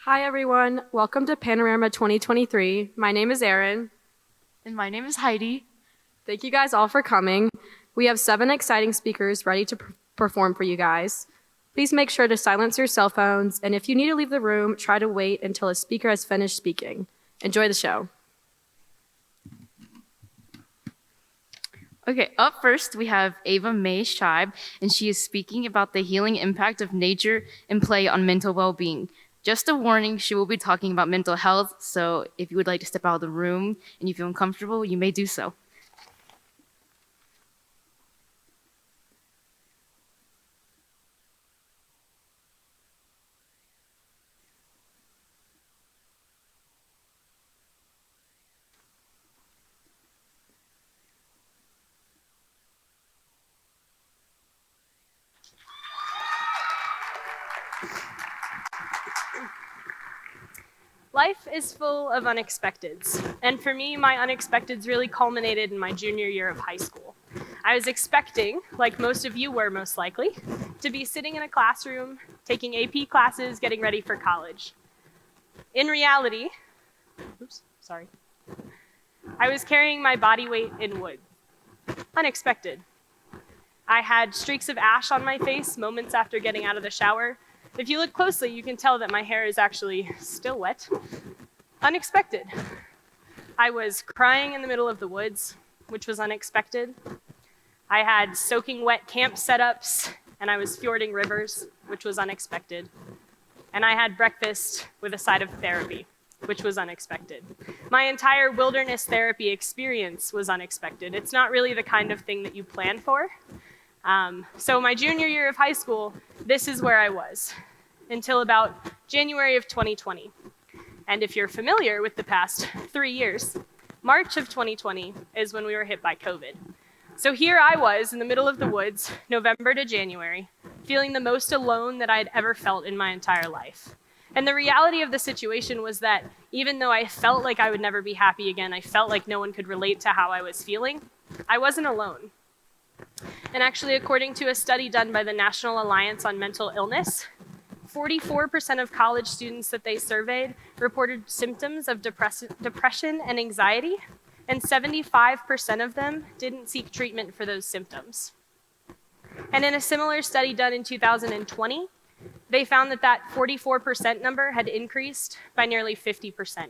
Hi, everyone. Welcome to Panorama 2023. My name is Erin. And my name is Heidi. Thank you guys all for coming. We have 7 exciting speakers ready to perform for you guys. Please make sure to silence your cell phones, and if you need to leave the room, try to wait until a speaker has finished speaking. Enjoy the show. Okay, up first we have Ava Mae Scheib, and she is speaking about the healing impact of nature and play on mental well-being. Just a warning, she will be talking about mental health, so if you would like to step out of the room and you feel uncomfortable, you may do so. Life is full of unexpecteds, and for me, my unexpecteds really culminated in my junior year of high school. I was expecting, like most of you were most likely, to be sitting in a classroom, taking AP classes, getting ready for college. In reality, I was carrying my body weight in wood. Unexpected. I had streaks of ash on my face moments after getting out of the shower. If you look closely, you can tell that my hair is actually still wet. Unexpected. I was crying in the middle of the woods, which was unexpected. I had soaking wet camp setups, and I was fjording rivers, which was unexpected. And I had breakfast with a side of therapy, which was unexpected. My entire wilderness therapy experience was unexpected. It's not really the kind of thing that you plan for. So my junior year of high school, this is where I was, until about January of 2020. And if you're familiar with the past 3 years, March of 2020 is when we were hit by COVID. So here I was in the middle of the woods, November to January, feeling the most alone that I'd ever felt in my entire life. And the reality of the situation was that even though I felt like I would never be happy again, I felt like no one could relate to how I was feeling, I wasn't alone. And actually, according to a study done by the National Alliance on Mental Illness, 44% of college students that they surveyed reported symptoms of depression and anxiety, and 75% of them didn't seek treatment for those symptoms. And in a similar study done in 2020, they found that 44% number had increased by nearly 50%,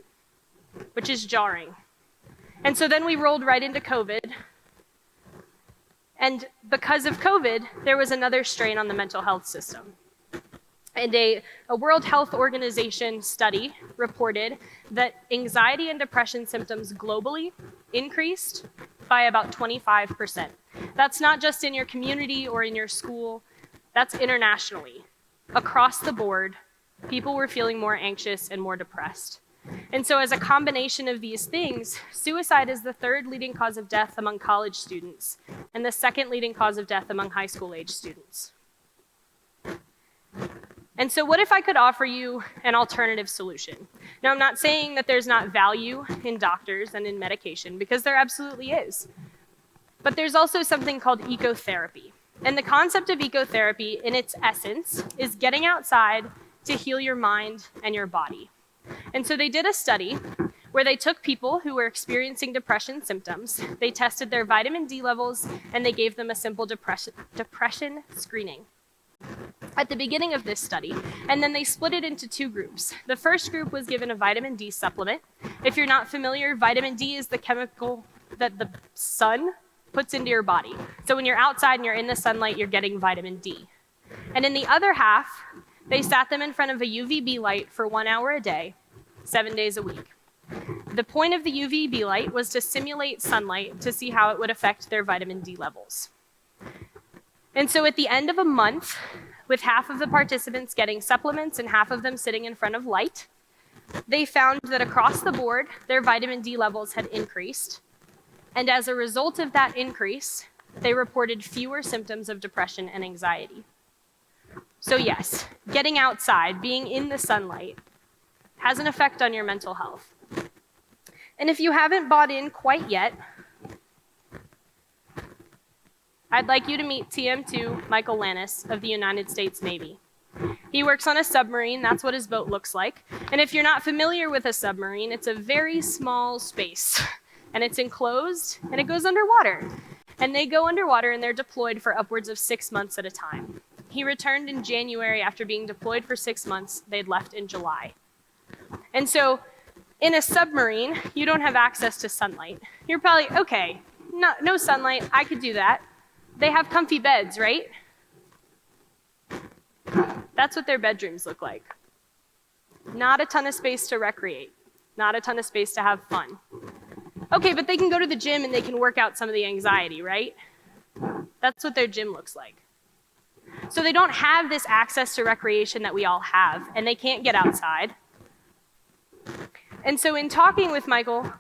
which is jarring. And so then we rolled right into COVID. And because of COVID, there was another strain on the mental health system. And a World Health Organization study reported that anxiety and depression symptoms globally increased by about 25%. That's not just in your community or in your school, that's internationally. Across the board, people were feeling more anxious and more depressed. And so as a combination of these things, suicide is the 3rd leading cause of death among college students and the 2nd leading cause of death among high school age students. And so what if I could offer you an alternative solution? Now, I'm not saying that there's not value in doctors and in medication, because there absolutely is. But there's also something called ecotherapy. And the concept of ecotherapy, in its essence, is getting outside to heal your mind and your body. And so they did a study where they took people who were experiencing depression symptoms, they tested their vitamin D levels, and they gave them a simple depression screening at the beginning of this study, and then they split it into 2 groups. The first group was given a vitamin D supplement. If you're not familiar, vitamin D is the chemical that the sun puts into your body. So when you're outside and you're in the sunlight, you're getting vitamin D. And in the other half, they sat them in front of a UVB light for 1 hour a day, 7 days a week. The point of the UVB light was to simulate sunlight to see how it would affect their vitamin D levels. And so at the end of a month, with half of the participants getting supplements and half of them sitting in front of light, they found that across the board, their vitamin D levels had increased. And as a result of that increase, they reported fewer symptoms of depression and anxiety. So yes, getting outside, being in the sunlight, has an effect on your mental health. And if you haven't bought in quite yet, I'd like you to meet TM2 Michael Lannis of the United States Navy. He works on a submarine. That's what his boat looks like. And if you're not familiar with a submarine, it's a very small space. And it's enclosed, and it goes underwater. And they go underwater, and they're deployed for upwards of 6 months at a time. He returned in January after being deployed for 6 months. They'd left in July. And so in a submarine, you don't have access to sunlight. You're probably, okay, no sunlight, I could do that. They have comfy beds, right? That's what their bedrooms look like. Not a ton of space to recreate. Not a ton of space to have fun. Okay, but they can go to the gym and they can work out some of the anxiety, right? That's what their gym looks like. So they don't have this access to recreation that we all have, and they can't get outside. And so in talking with Michael,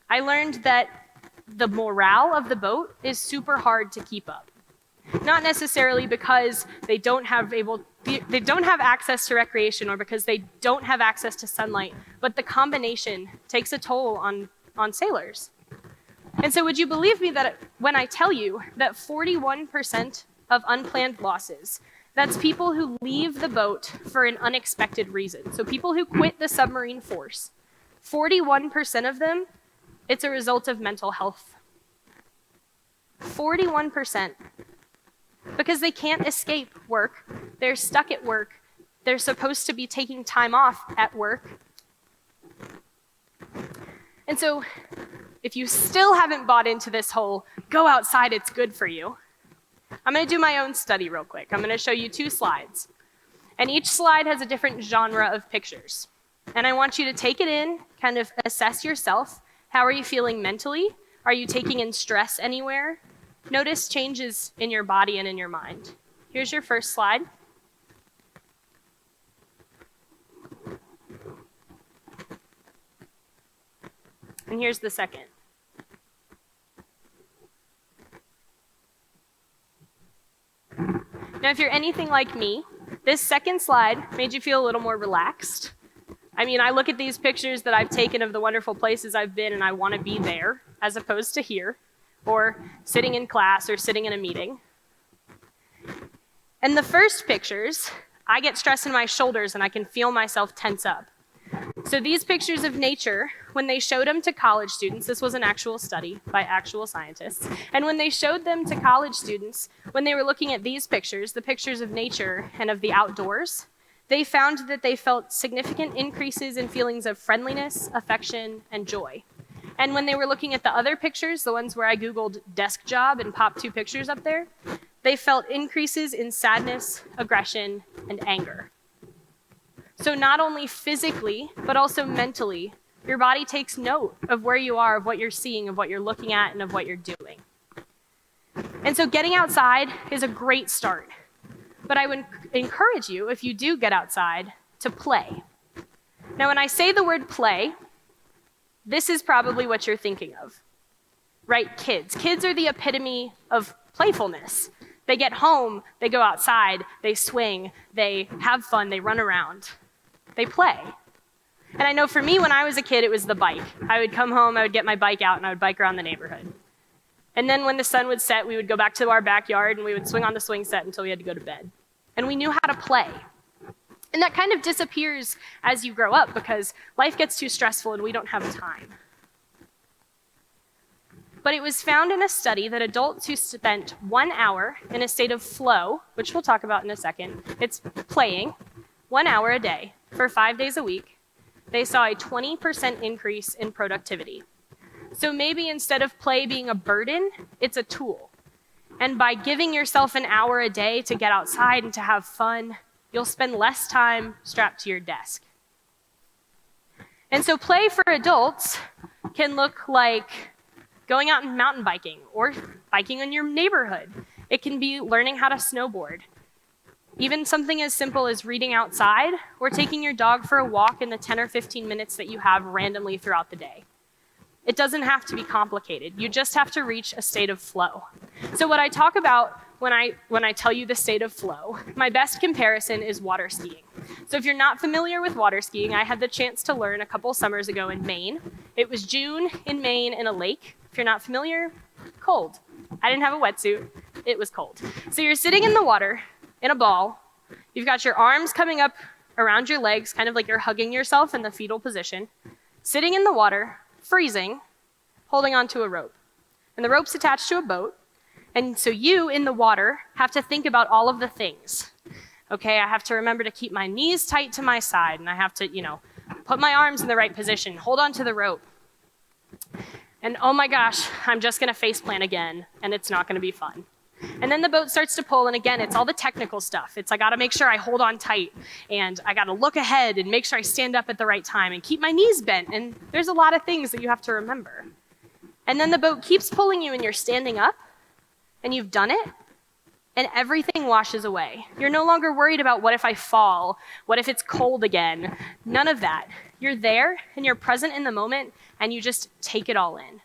I learned that the morale of the boat is super hard to keep up. Not necessarily because they don't have access to recreation or because they don't have access to sunlight, but the combination takes a toll on sailors. And so would you believe me that when I tell you that 41% of unplanned losses, that's people who leave the boat for an unexpected reason. So people who quit the submarine force, 41% of them, it's a result of mental health. 41%. Because they can't escape work. They're stuck at work. They're supposed to be taking time off at work. And so if you still haven't bought into this whole go outside, it's good for you, I'm going to do my own study real quick. I'm going to show you 2 slides. And each slide has a different genre of pictures. And I want you to take it in, kind of assess yourself. How are you feeling mentally? Are you taking in stress anywhere? Notice changes in your body and in your mind. Here's your first slide. And here's the second. Now, if you're anything like me, this second slide made you feel a little more relaxed. I mean, I look at these pictures that I've taken of the wonderful places I've been, and I want to be there as opposed to here, or sitting in class or sitting in a meeting. And the first pictures, I get stress in my shoulders and I can feel myself tense up. So these pictures of nature, when they showed them to college students, this was an actual study by actual scientists, and when they showed them to college students, when they were looking at these pictures, the pictures of nature and of the outdoors, they found that they felt significant increases in feelings of friendliness, affection, and joy. And when they were looking at the other pictures, the ones where I Googled desk job and popped 2 pictures up there, they felt increases in sadness, aggression, and anger. So not only physically, but also mentally, your body takes note of where you are, of what you're seeing, of what you're looking at, and of what you're doing. And so getting outside is a great start. But I would encourage you, if you do get outside, to play. Now, when I say the word play, this is probably what you're thinking of, right? Kids. Kids are the epitome of playfulness. They get home, they go outside, they swing, they have fun, they run around. They play. And I know for me, when I was a kid, it was the bike. I would come home, I would get my bike out, and I would bike around the neighborhood. And then when the sun would set, we would go back to our backyard, and we would swing on the swing set until we had to go to bed. And we knew how to play. And that kind of disappears as you grow up because life gets too stressful and we don't have time. But it was found in a study that adults who spent 1 hour in a state of flow, which we'll talk about in a second, it's playing, 1 hour a day for 5 days a week, they saw a 20% increase in productivity. So maybe instead of play being a burden, it's a tool. And by giving yourself an hour a day to get outside and to have fun, you'll spend less time strapped to your desk. And so play for adults can look like going out and mountain biking or biking in your neighborhood. It can be learning how to snowboard. Even something as simple as reading outside or taking your dog for a walk in the 10 or 15 minutes that you have randomly throughout the day. It doesn't have to be complicated. You just have to reach a state of flow. So what I talk about when I tell you the state of flow, my best comparison is water skiing. So if you're not familiar with water skiing, I had the chance to learn a couple summers ago in Maine. It was June in Maine in a lake. If you're not familiar, cold. I didn't have a wetsuit. It was cold. So you're sitting in the water in a ball You've got your arms coming up around your legs, kind of like you're hugging yourself in the fetal position, sitting in the water, freezing, holding onto a rope. And the rope's attached to a boat. And so you, in the water, have to think about all of the things. Okay, I have to remember to keep my knees tight to my side, and I have to, put my arms in the right position, hold on to the rope. And oh my gosh, I'm just gonna face plant again, and it's not gonna be fun. And then the boat starts to pull, and again, it's all the technical stuff. I gotta make sure I hold on tight, and I gotta look ahead and make sure I stand up at the right time and keep my knees bent, and there's a lot of things that you have to remember. And then the boat keeps pulling you, and you're standing up, and you've done it, and everything washes away. You're no longer worried about what if I fall, what if it's cold again, none of that. You're there, and you're present in the moment, and you just take it all in.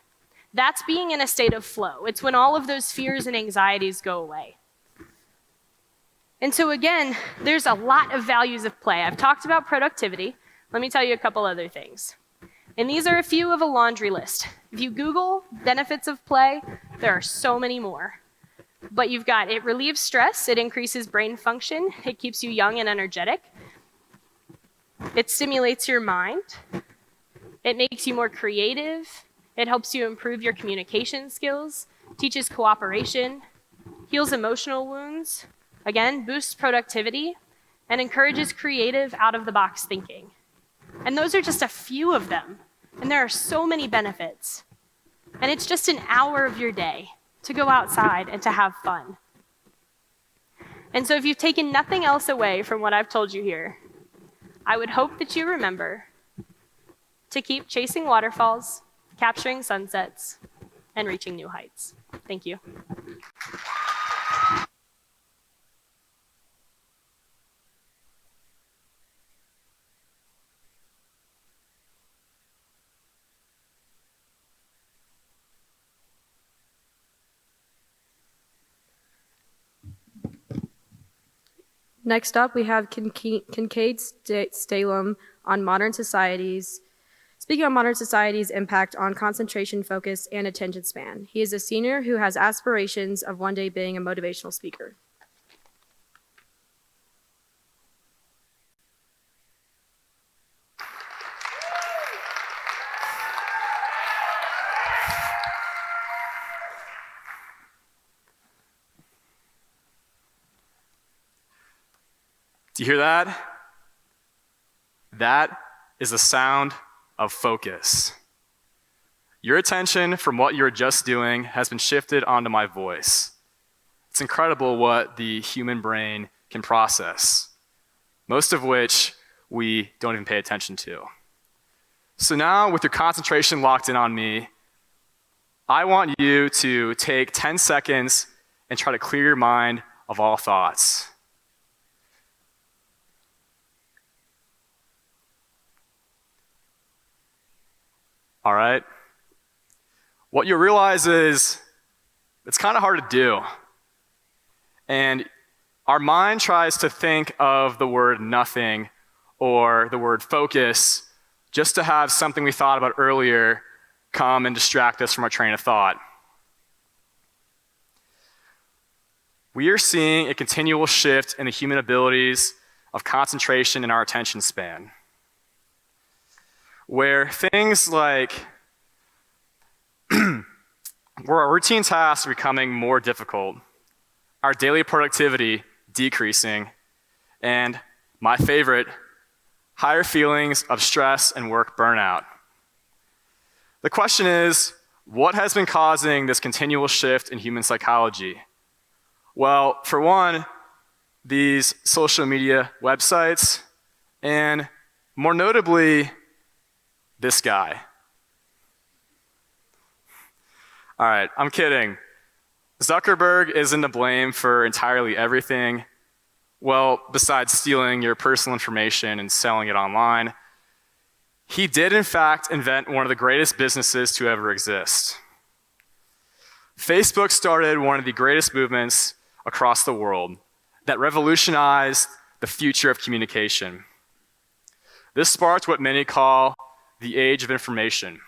That's being in a state of flow. It's when all of those fears and anxieties go away. And so again, there's a lot of values of play. I've talked about productivity. Let me tell you a couple other things. And these are a few of a laundry list. If you Google benefits of play, there are so many more. But you've got, it relieves stress, it increases brain function, it keeps you young and energetic, it stimulates your mind, it makes you more creative, it helps you improve your communication skills, teaches cooperation, heals emotional wounds, again, boosts productivity, and encourages creative, out-of-the-box thinking. And those are just a few of them, and there are so many benefits. And it's just an hour of your day to go outside and to have fun. And so if you've taken nothing else away from what I've told you here, I would hope that you remember to keep chasing waterfalls, capturing sunsets, and reaching new heights. Thank you. Next up, we have Kincaid Stalem on modern societies. Speaking on modern society's impact on concentration, focus, and attention span. He is a senior who has aspirations of one day being a motivational speaker. Do you hear that? That is the sound of focus. Your attention from what you were just doing has been shifted onto my voice. It's incredible what the human brain can process, most of which we don't even pay attention to. So now, with your concentration locked in on me, I want you to take 10 seconds and try to clear your mind of all thoughts. All right? What you'll realize is it's kind of hard to do. And our mind tries to think of the word nothing or the word focus just to have something we thought about earlier come and distract us from our train of thought. We are seeing a continual shift in the human abilities of concentration and our attention span, where things like where our routine tasks are becoming more difficult, our daily productivity decreasing, and my favorite, higher feelings of stress and work burnout. The question is, what has been causing this continual shift in human psychology? Well, for one, these social media websites, and more notably, this guy. All right, I'm kidding. Zuckerberg isn't to blame for entirely everything. Well, besides stealing your personal information and selling it online, he did in fact invent one of the greatest businesses to ever exist. Facebook started one of the greatest movements across the world that revolutionized the future of communication. This sparked what many call the age of information.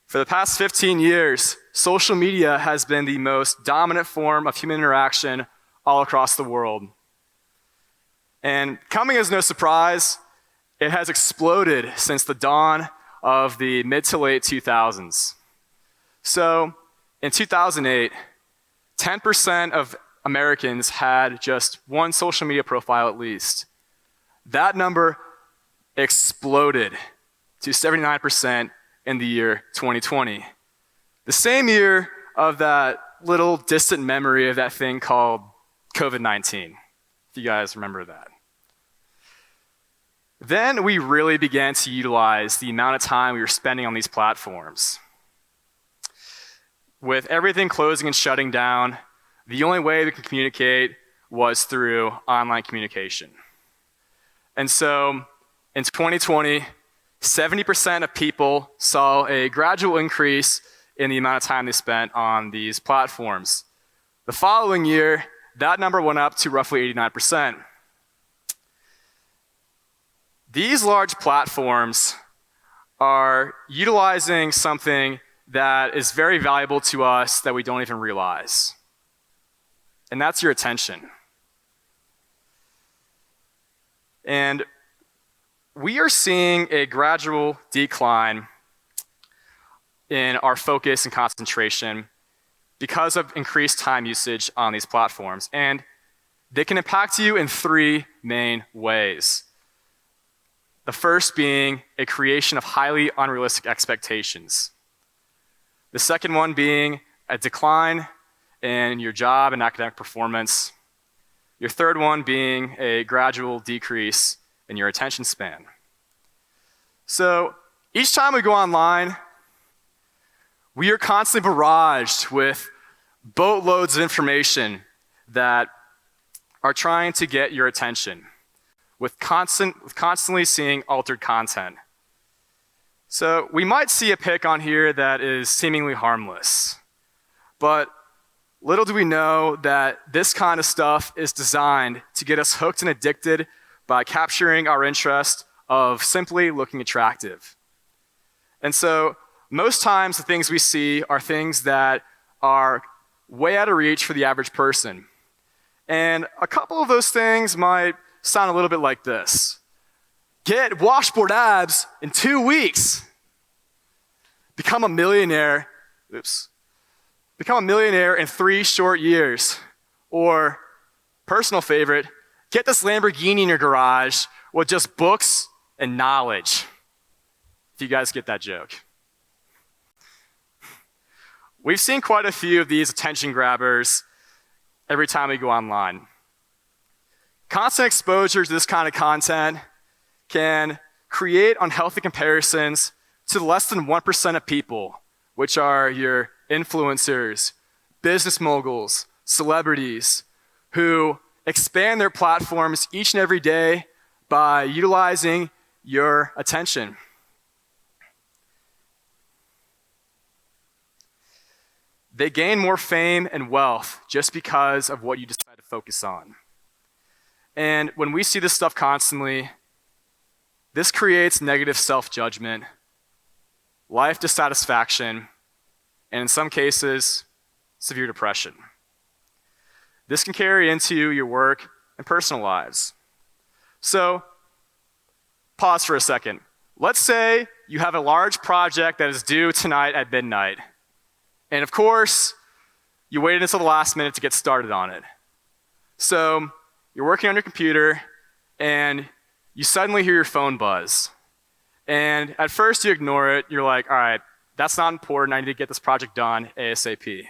For the past 15 years, social media has been the most dominant form of human interaction all across the world. And coming as no surprise, it has exploded since the dawn of the mid to late 2000s. So in 2008, 10% of Americans had just one social media profile at least. That number exploded to 79% in the year 2020. The same year of that little distant memory of that thing called COVID-19, if you guys remember that. Then we really began to utilize the amount of time we were spending on these platforms. With everything closing and shutting down, the only way we could communicate was through online communication. And so in 2020, 70% of people saw a gradual increase in the amount of time they spent on these platforms. The following year, that number went up to roughly 89%. These large platforms are utilizing something that is very valuable to us that we don't even realize. And that's your attention. And we are seeing a gradual decline in our focus and concentration because of increased time usage on these platforms. And they can impact you in three main ways. The first being a creation of highly unrealistic expectations. The second one being a decline in your job and academic performance. Your third one being a gradual decrease in your attention span. So each time we go online, we are constantly barraged with boatloads of information that are trying to get your attention, with constantly seeing altered content. So we might see a pic on here that is seemingly harmless, but little do we know that this kind of stuff is designed to get us hooked and addicted by capturing our interest of simply looking attractive. And so most times the things we see are things that are way out of reach for the average person. And a couple of those things might sound a little bit like this. Get washboard abs in 2 weeks. Become a millionaire. Become a millionaire in 3 short years. Or, personal favorite, get this Lamborghini in your garage with just books and knowledge. If you guys get that joke. We've seen quite a few of these attention grabbers every time we go online. Constant exposure to this kind of content can create unhealthy comparisons to less than 1% of people, which are your influencers, business moguls, celebrities, who expand their platforms each and every day by utilizing your attention. They gain more fame and wealth just because of what you decide to focus on. And when we see this stuff constantly, this creates negative self-judgment, life dissatisfaction, and in some cases, severe depression. This can carry into your work and personal lives. So, pause for a second. Let's say you have a large project that is due tonight at midnight. And of course, you waited until the last minute to get started on it. So, you're working on your computer, and you suddenly hear your phone buzz. And at first you ignore it. You're like, all right, that's not important. I need to get this project done ASAP.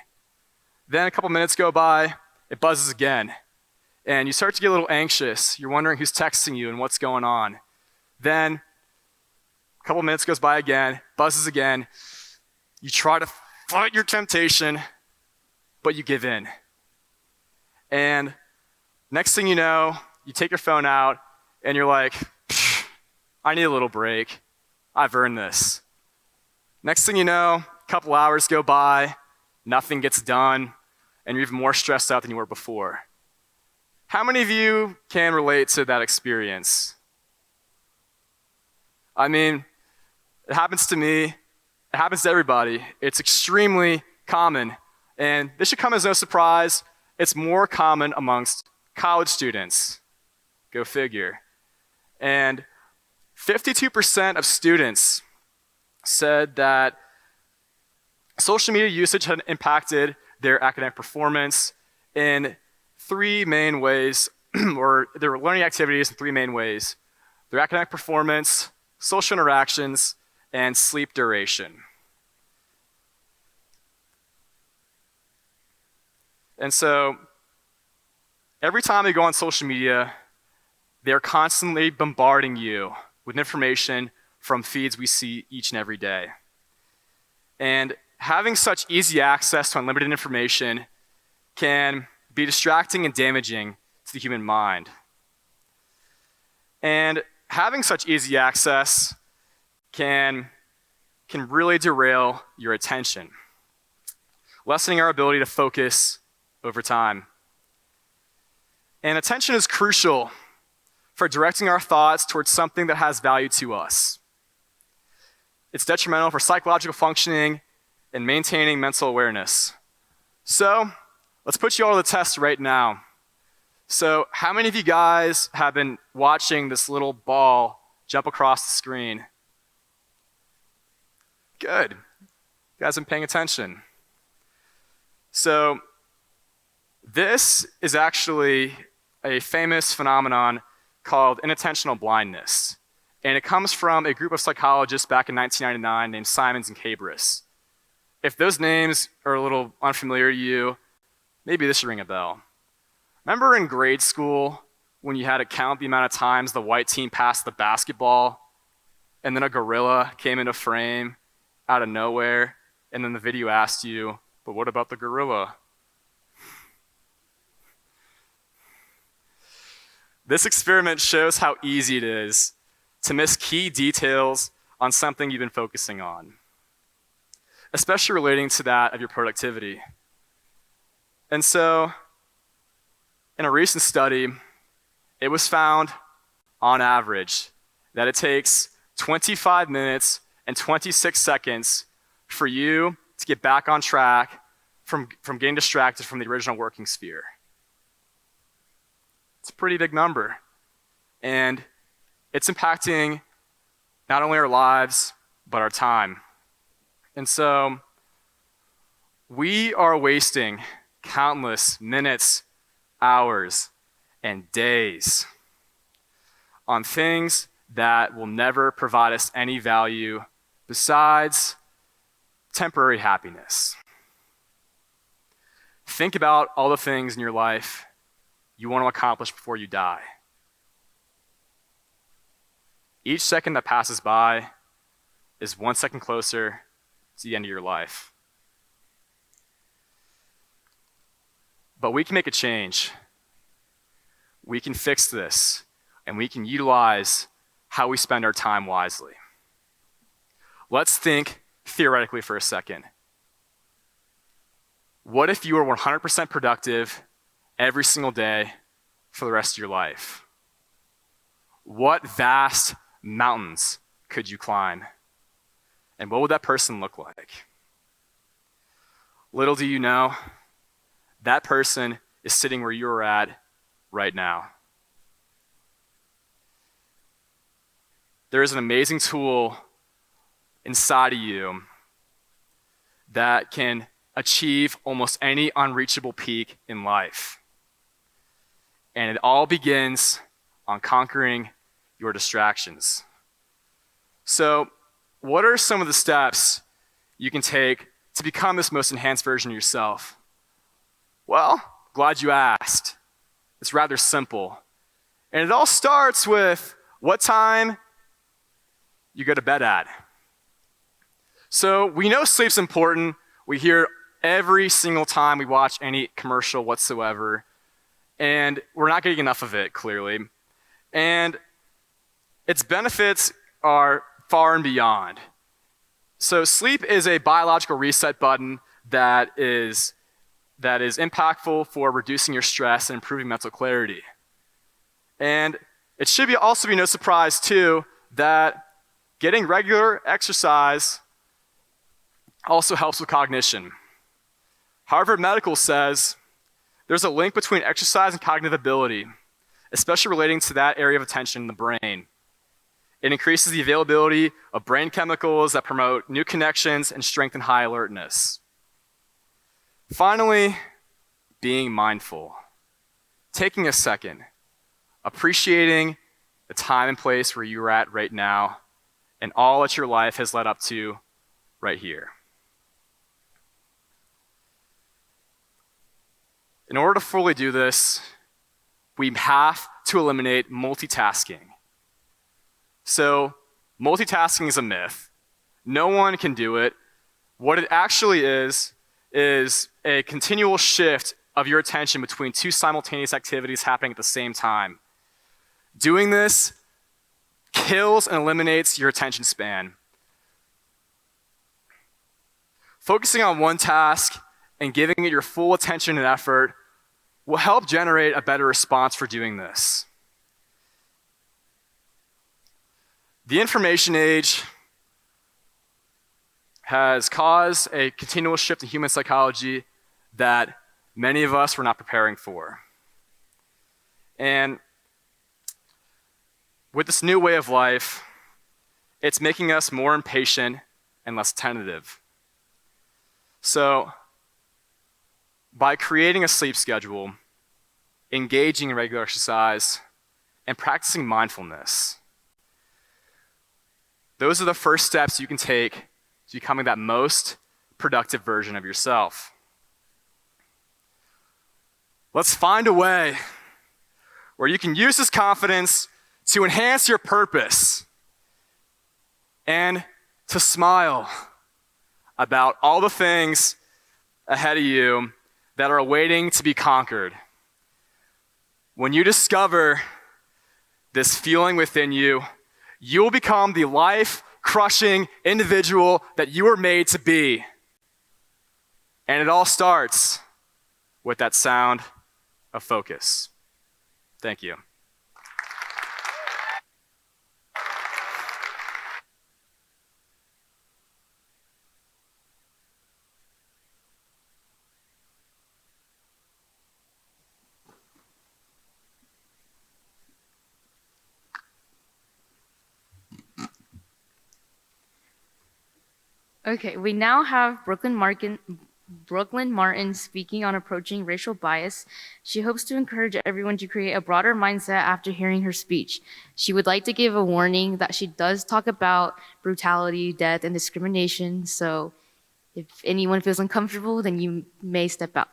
Then a couple minutes go by, it buzzes again. And you start to get a little anxious. You're wondering who's texting you and what's going on. Then a couple minutes goes by again, buzzes again. You try to fight your temptation, but you give in. And next thing you know, you take your phone out and you're like, I need a little break. I've earned this. Next thing you know, a couple hours go by, nothing gets done, and you're even more stressed out than you were before. How many of you can relate to that experience? I mean, it happens to me. It happens to everybody. It's extremely common. And this should come as no surprise. It's more common amongst college students. Go figure. And 52% of students said that social media usage had impacted their academic performance in three main ways, or their learning activities in three main ways: their academic performance, social interactions, and sleep duration. And so every time you go on social media, they're constantly bombarding you with information from feeds we see each and every day. And having such easy access to unlimited information can be distracting and damaging to the human mind. And having such easy access can really derail your attention, lessening our ability to focus over time. And attention is crucial for directing our thoughts towards something that has value to us. It's detrimental for psychological functioning and maintaining mental awareness. So, let's put you all to the test right now. So, how many of you guys have been watching this little ball jump across the screen? Good. You guys have been paying attention. So, this is actually a famous phenomenon called inattentional blindness. And it comes from a group of psychologists back in 1999 named Simons and Cabris. If those names are a little unfamiliar to you, maybe this should ring a bell. Remember in grade school when you had to count the amount of times the white team passed the basketball, and then a gorilla came into frame out of nowhere, and then the video asked you, but what about the gorilla? This experiment shows how easy it is to miss key details on something you've been focusing on, especially relating to that of your productivity. And so, in a recent study, it was found, on average, that it takes 25 minutes and 26 seconds for you to get back on track from getting distracted from the original working sphere. It's a pretty big number. And it's impacting not only our lives, but our time. And so we are wasting countless minutes, hours, and days on things that will never provide us any value besides temporary happiness. Think about all the things in your life you want to accomplish before you die. Each second that passes by is 1 second closer to the end of your life. But we can make a change. We can fix this, and we can utilize how we spend our time wisely. Let's think theoretically for a second. What if you were 100% productive every single day for the rest of your life? What vast mountains could you climb? And what would that person look like? Little do you know, that person is sitting where you're at right now. There is an amazing tool inside of you that can achieve almost any unreachable peak in life. And it all begins on conquering your distractions. So, what are some of the steps you can take to become this most enhanced version of yourself? Well, glad you asked. It's rather simple. And it all starts with what time you go to bed at. So we know sleep's important. We hear every single time we watch any commercial whatsoever. And we're not getting enough of it, clearly. And its benefits are far and beyond. So sleep is a biological reset button that is impactful for reducing your stress and improving mental clarity. And it should also be no surprise, too, that getting regular exercise also helps with cognition. Harvard Medical says there's a link between exercise and cognitive ability. especially relating to that area of attention in the brain. It increases the availability of brain chemicals that promote new connections and strengthen high alertness. Finally, being mindful. Taking a second, appreciating the time and place where you're at right now and all that your life has led up to right here. In order to fully do this, we have to eliminate multitasking. So, multitasking is a myth. No one can do it. What it actually is a continual shift of your attention between two simultaneous activities happening at the same time. Doing this kills and eliminates your attention span. Focusing on one task and giving it your full attention and effort will help generate a better response for doing this. The information age has caused a continual shift in human psychology that many of us were not preparing for. And with this new way of life, it's making us more impatient and less attentive. So, by creating a sleep schedule, engaging in regular exercise, and practicing mindfulness, those are the first steps you can take to becoming that most productive version of yourself. Let's find a way where you can use this confidence to enhance your purpose and to smile about all the things ahead of you that are waiting to be conquered. When you discover this feeling within you, you will become the life-crushing individual that you were made to be. And it all starts with that sound of focus. Thank you. Okay, we now have Brooklyn Martin speaking on approaching racial bias. She hopes to encourage everyone to create a broader mindset after hearing her speech. She would like to give a warning that she does talk about brutality, death, and discrimination, so if anyone feels uncomfortable, then you may step out.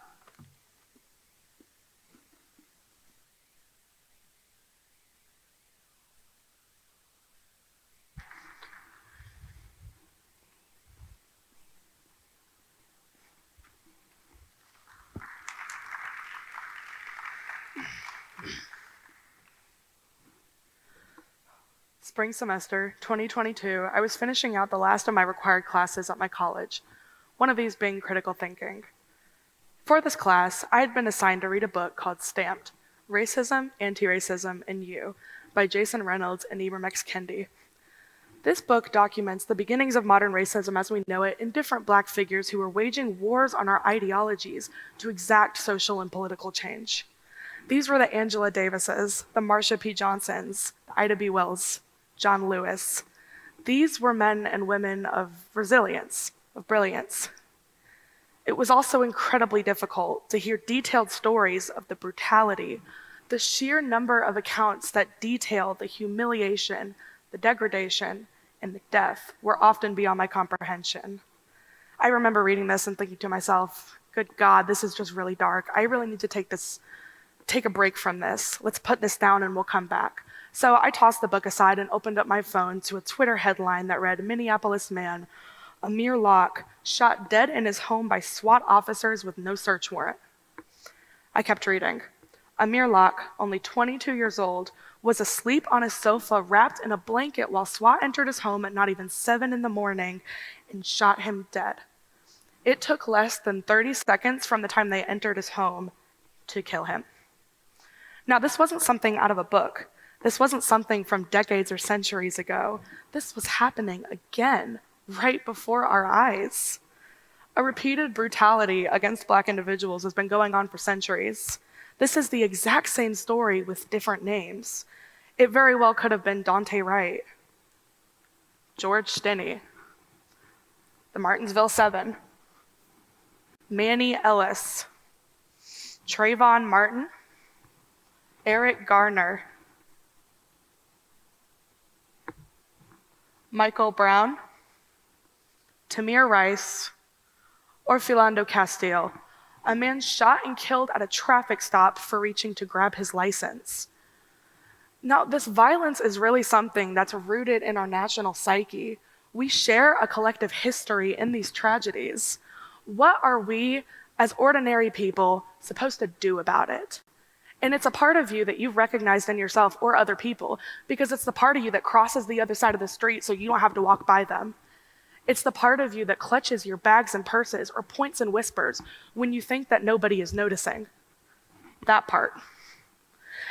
Spring semester 2022, I was finishing out the last of my required classes at my college, one of these being critical thinking. For this class, I had been assigned to read a book called Stamped: Racism, Anti-Racism, and You by Jason Reynolds and Ibram X. Kendi. This book documents the beginnings of modern racism as we know it in different Black figures who were waging wars on our ideologies to exact social and political change. These were the Angela Davises, the Marsha P. Johnsons, the Ida B. Wells, John Lewis. These were men and women of resilience, of brilliance. It was also incredibly difficult to hear detailed stories of the brutality, the sheer number of accounts that detail the humiliation, the degradation, and the death were often beyond my comprehension. I remember reading this and thinking to myself, good God, this is just really dark. I really need to take a break from this. Let's put this down and we'll come back. So I tossed the book aside and opened up my phone to a Twitter headline that read, Minneapolis man, Amir Locke, shot dead in his home by SWAT officers with no search warrant. I kept reading. Amir Locke, only 22 years old, was asleep on his sofa wrapped in a blanket while SWAT entered his home at not even 7 a.m. and shot him dead. It took less than 30 seconds from the time they entered his home to kill him. Now, this wasn't something out of a book. This wasn't something from decades or centuries ago. This was happening again, right before our eyes. A repeated brutality against Black individuals has been going on for centuries. This is the exact same story with different names. It very well could have been Dante Wright, George Stinney, the Martinsville Seven, Manny Ellis, Trayvon Martin, Eric Garner, Michael Brown, Tamir Rice, or Philando Castile, a man shot and killed at a traffic stop for reaching to grab his license. Now, this violence is really something that's rooted in our national psyche. We share a collective history in these tragedies. What are we, as ordinary people, supposed to do about it? And it's a part of you that you've recognized in yourself or other people, because it's the part of you that crosses the other side of the street so you don't have to walk by them. It's the part of you that clutches your bags and purses or points and whispers when you think that nobody is noticing. That part.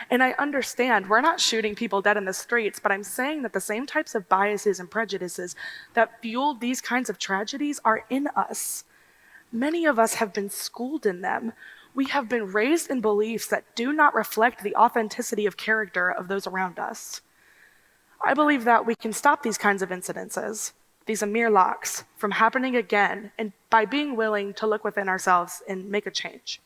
And I understand we're not shooting people dead in the streets, but I'm saying that the same types of biases and prejudices that fuel these kinds of tragedies are in us. Many of us have been schooled in them. We have been raised in beliefs that do not reflect the authenticity of character of those around us. I believe that we can stop these kinds of incidences, these Amir locks, from happening again, and by being willing to look within ourselves and make a change.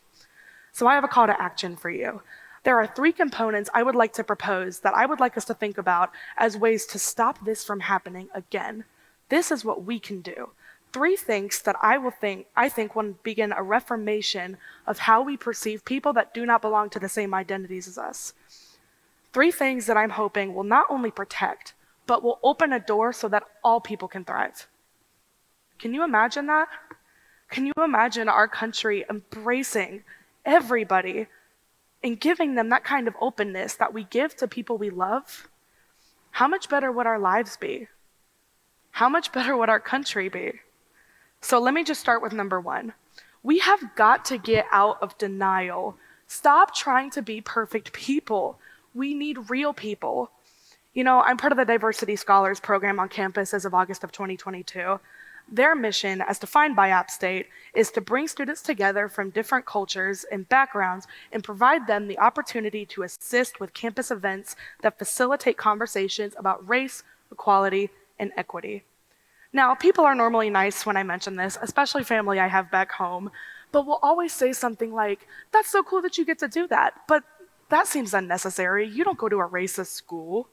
So I have a call to action for you. There are 3 components I would like to propose that I would like us to think about as ways to stop this from happening again. This is what we can do. 3 things that I think will begin a reformation of how we perceive people that do not belong to the same identities as us. 3 things that I'm hoping will not only protect, but will open a door so that all people can thrive. Can you imagine that? Can you imagine our country embracing everybody and giving them that kind of openness that we give to people we love? How much better would our lives be? How much better would our country be? So let me just start with number 1. We have got to get out of denial. Stop trying to be perfect people. We need real people. You know, I'm part of the Diversity Scholars Program on campus as of August of 2022. Their mission, as defined by App State, is to bring students together from different cultures and backgrounds and provide them the opportunity to assist with campus events that facilitate conversations about race, equality, and equity. Now, people are normally nice when I mention this, especially family I have back home, but will always say something like, "That's so cool that you get to do that, but that seems unnecessary. You don't go to a racist school."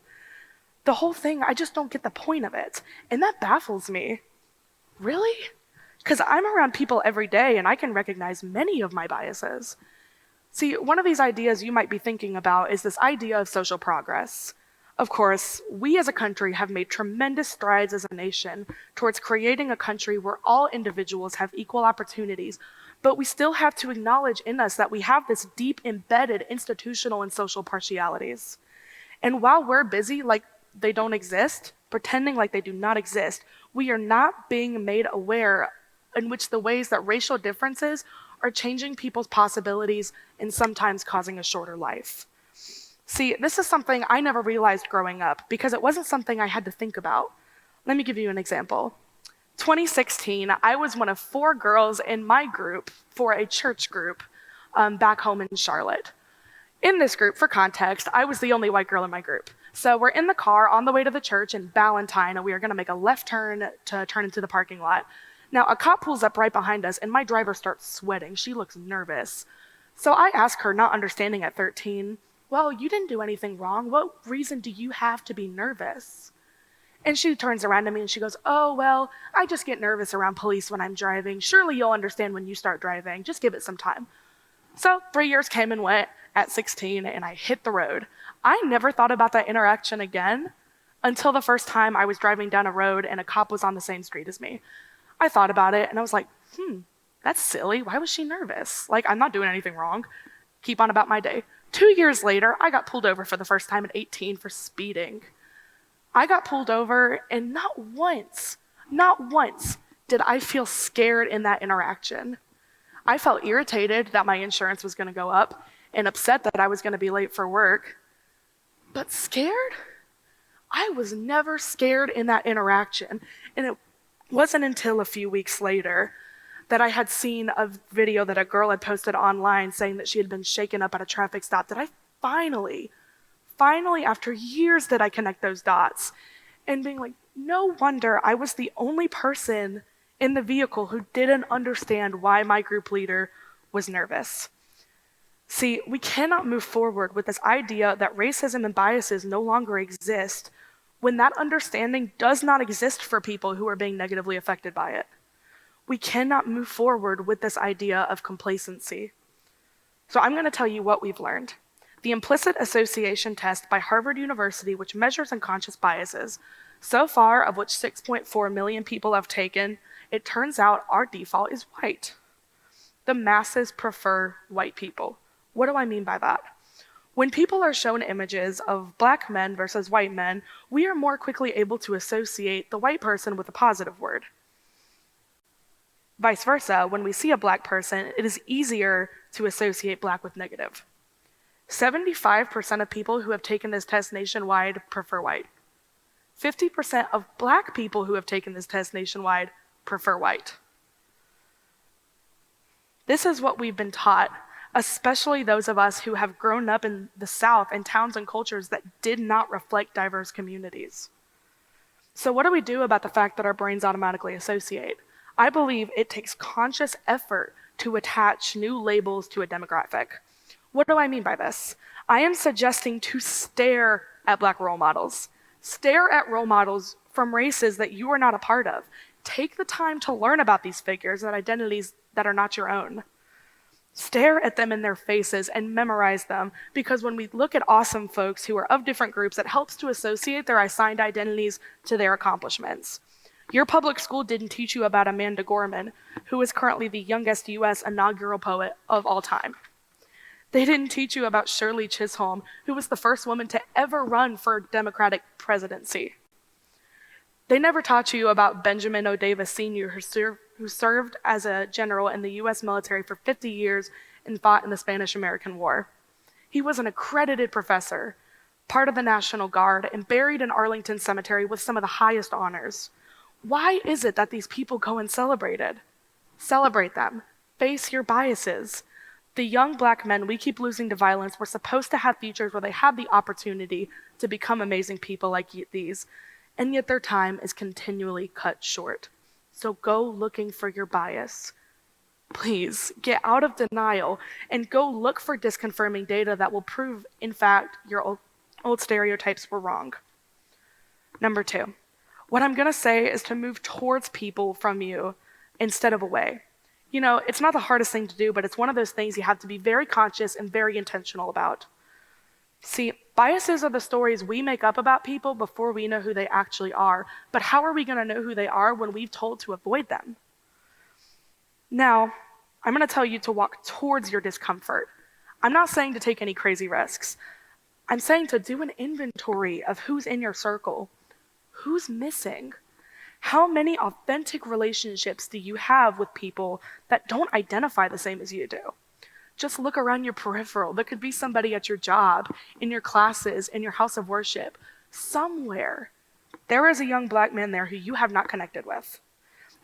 The whole thing, I just don't get the point of it, and that baffles me. Really? Because I'm around people every day and I can recognize many of my biases. See, one of these ideas you might be thinking about is this idea of social progress. Of course, we as a country have made tremendous strides as a nation towards creating a country where all individuals have equal opportunities, but we still have to acknowledge in us that we have this deep embedded institutional and social partialities. And while we're busy like they don't exist, pretending like they do not exist, we are not being made aware in which the ways that racial differences are changing people's possibilities and sometimes causing a shorter life. See, this is something I never realized growing up because it wasn't something I had to think about. Let me give you an example. 2016, I was one of 4 girls in my group for a church group back home in Charlotte. In this group, for context, I was the only white girl in my group. So we're in the car on the way to the church in Ballantyne, and we are going to make a left turn to turn into the parking lot. Now, a cop pulls up right behind us, and my driver starts sweating. She looks nervous. So I ask her, not understanding at 13, "Well, you didn't do anything wrong. What reason do you have to be nervous?" And she turns around to me and she goes, "Oh, well, I just get nervous around police when I'm driving. Surely you'll understand when you start driving. Just give it some time." So 3 years came and went at 16, and I hit the road. I never thought about that interaction again until the first time I was driving down a road and a cop was on the same street as me. I thought about it and I was like, that's silly. Why was she nervous? Like, I'm not doing anything wrong. Keep on about my day. 2 years later, I got pulled over for the first time at 18 for speeding. I got pulled over, and not once did I feel scared in that interaction. I felt irritated that my insurance was going to go up and upset that I was going to be late for work. But scared? I was never scared in that interaction. And it wasn't until a few weeks later that I had seen a video that a girl had posted online saying that she had been shaken up at a traffic stop, that I finally, after years, did I connect those dots and being like, no wonder I was the only person in the vehicle who didn't understand why my group leader was nervous. See, we cannot move forward with this idea that racism and biases no longer exist when that understanding does not exist for people who are being negatively affected by it. We cannot move forward with this idea of complacency. So I'm going to tell you what we've learned. The implicit association test by Harvard University, which measures unconscious biases, so far of which 6.4 million people have taken, it turns out our default is white. The masses prefer white people. What do I mean by that? When people are shown images of black men versus white men, we are more quickly able to associate the white person with a positive word. Vice versa, when we see a black person, it is easier to associate black with negative. 75% of people who have taken this test nationwide prefer white. 50% of black people who have taken this test nationwide prefer white. This is what we've been taught, especially those of us who have grown up in the South in towns and cultures that did not reflect diverse communities. So what do we do about the fact that our brains automatically associate? I believe it takes conscious effort to attach new labels to a demographic. What do I mean by this? I am suggesting to stare at black role models. Stare at role models from races that you are not a part of. Take the time to learn about these figures and identities that are not your own. Stare at them in their faces and memorize them, because when we look at awesome folks who are of different groups, it helps to associate their assigned identities to their accomplishments. Your public school didn't teach you about Amanda Gorman, who is currently the youngest U.S. inaugural poet of all time. They didn't teach you about Shirley Chisholm, who was the first woman to ever run for Democratic presidency. They never taught you about Benjamin O. Davis Sr., who served as a general in the U.S. military for 50 years and fought in the Spanish-American War. He was an accredited professor, part of the National Guard, and buried in Arlington Cemetery with some of the highest honors. Why is it that these people go uncelebrated? Celebrate them. Face your biases. The young black men we keep losing to violence were supposed to have futures where they had the opportunity to become amazing people like these, and yet their time is continually cut short. So go looking for your bias. Please get out of denial and go look for disconfirming data that will prove, in fact, your old stereotypes were wrong. Number 2, what I'm going to say is to move towards people from you instead of away. You know, it's not the hardest thing to do, but it's one of those things you have to be very conscious and very intentional about. See, biases are the stories we make up about people before we know who they actually are. But how are we going to know who they are when we've told to avoid them? Now, I'm going to tell you to walk towards your discomfort. I'm not saying to take any crazy risks. I'm saying to do an inventory of who's in your circle. Who's missing? How many authentic relationships do you have with people that don't identify the same as you do? Just look around your peripheral. There could be somebody at your job, in your classes, in your house of worship. Somewhere, there is a young black man there who you have not connected with.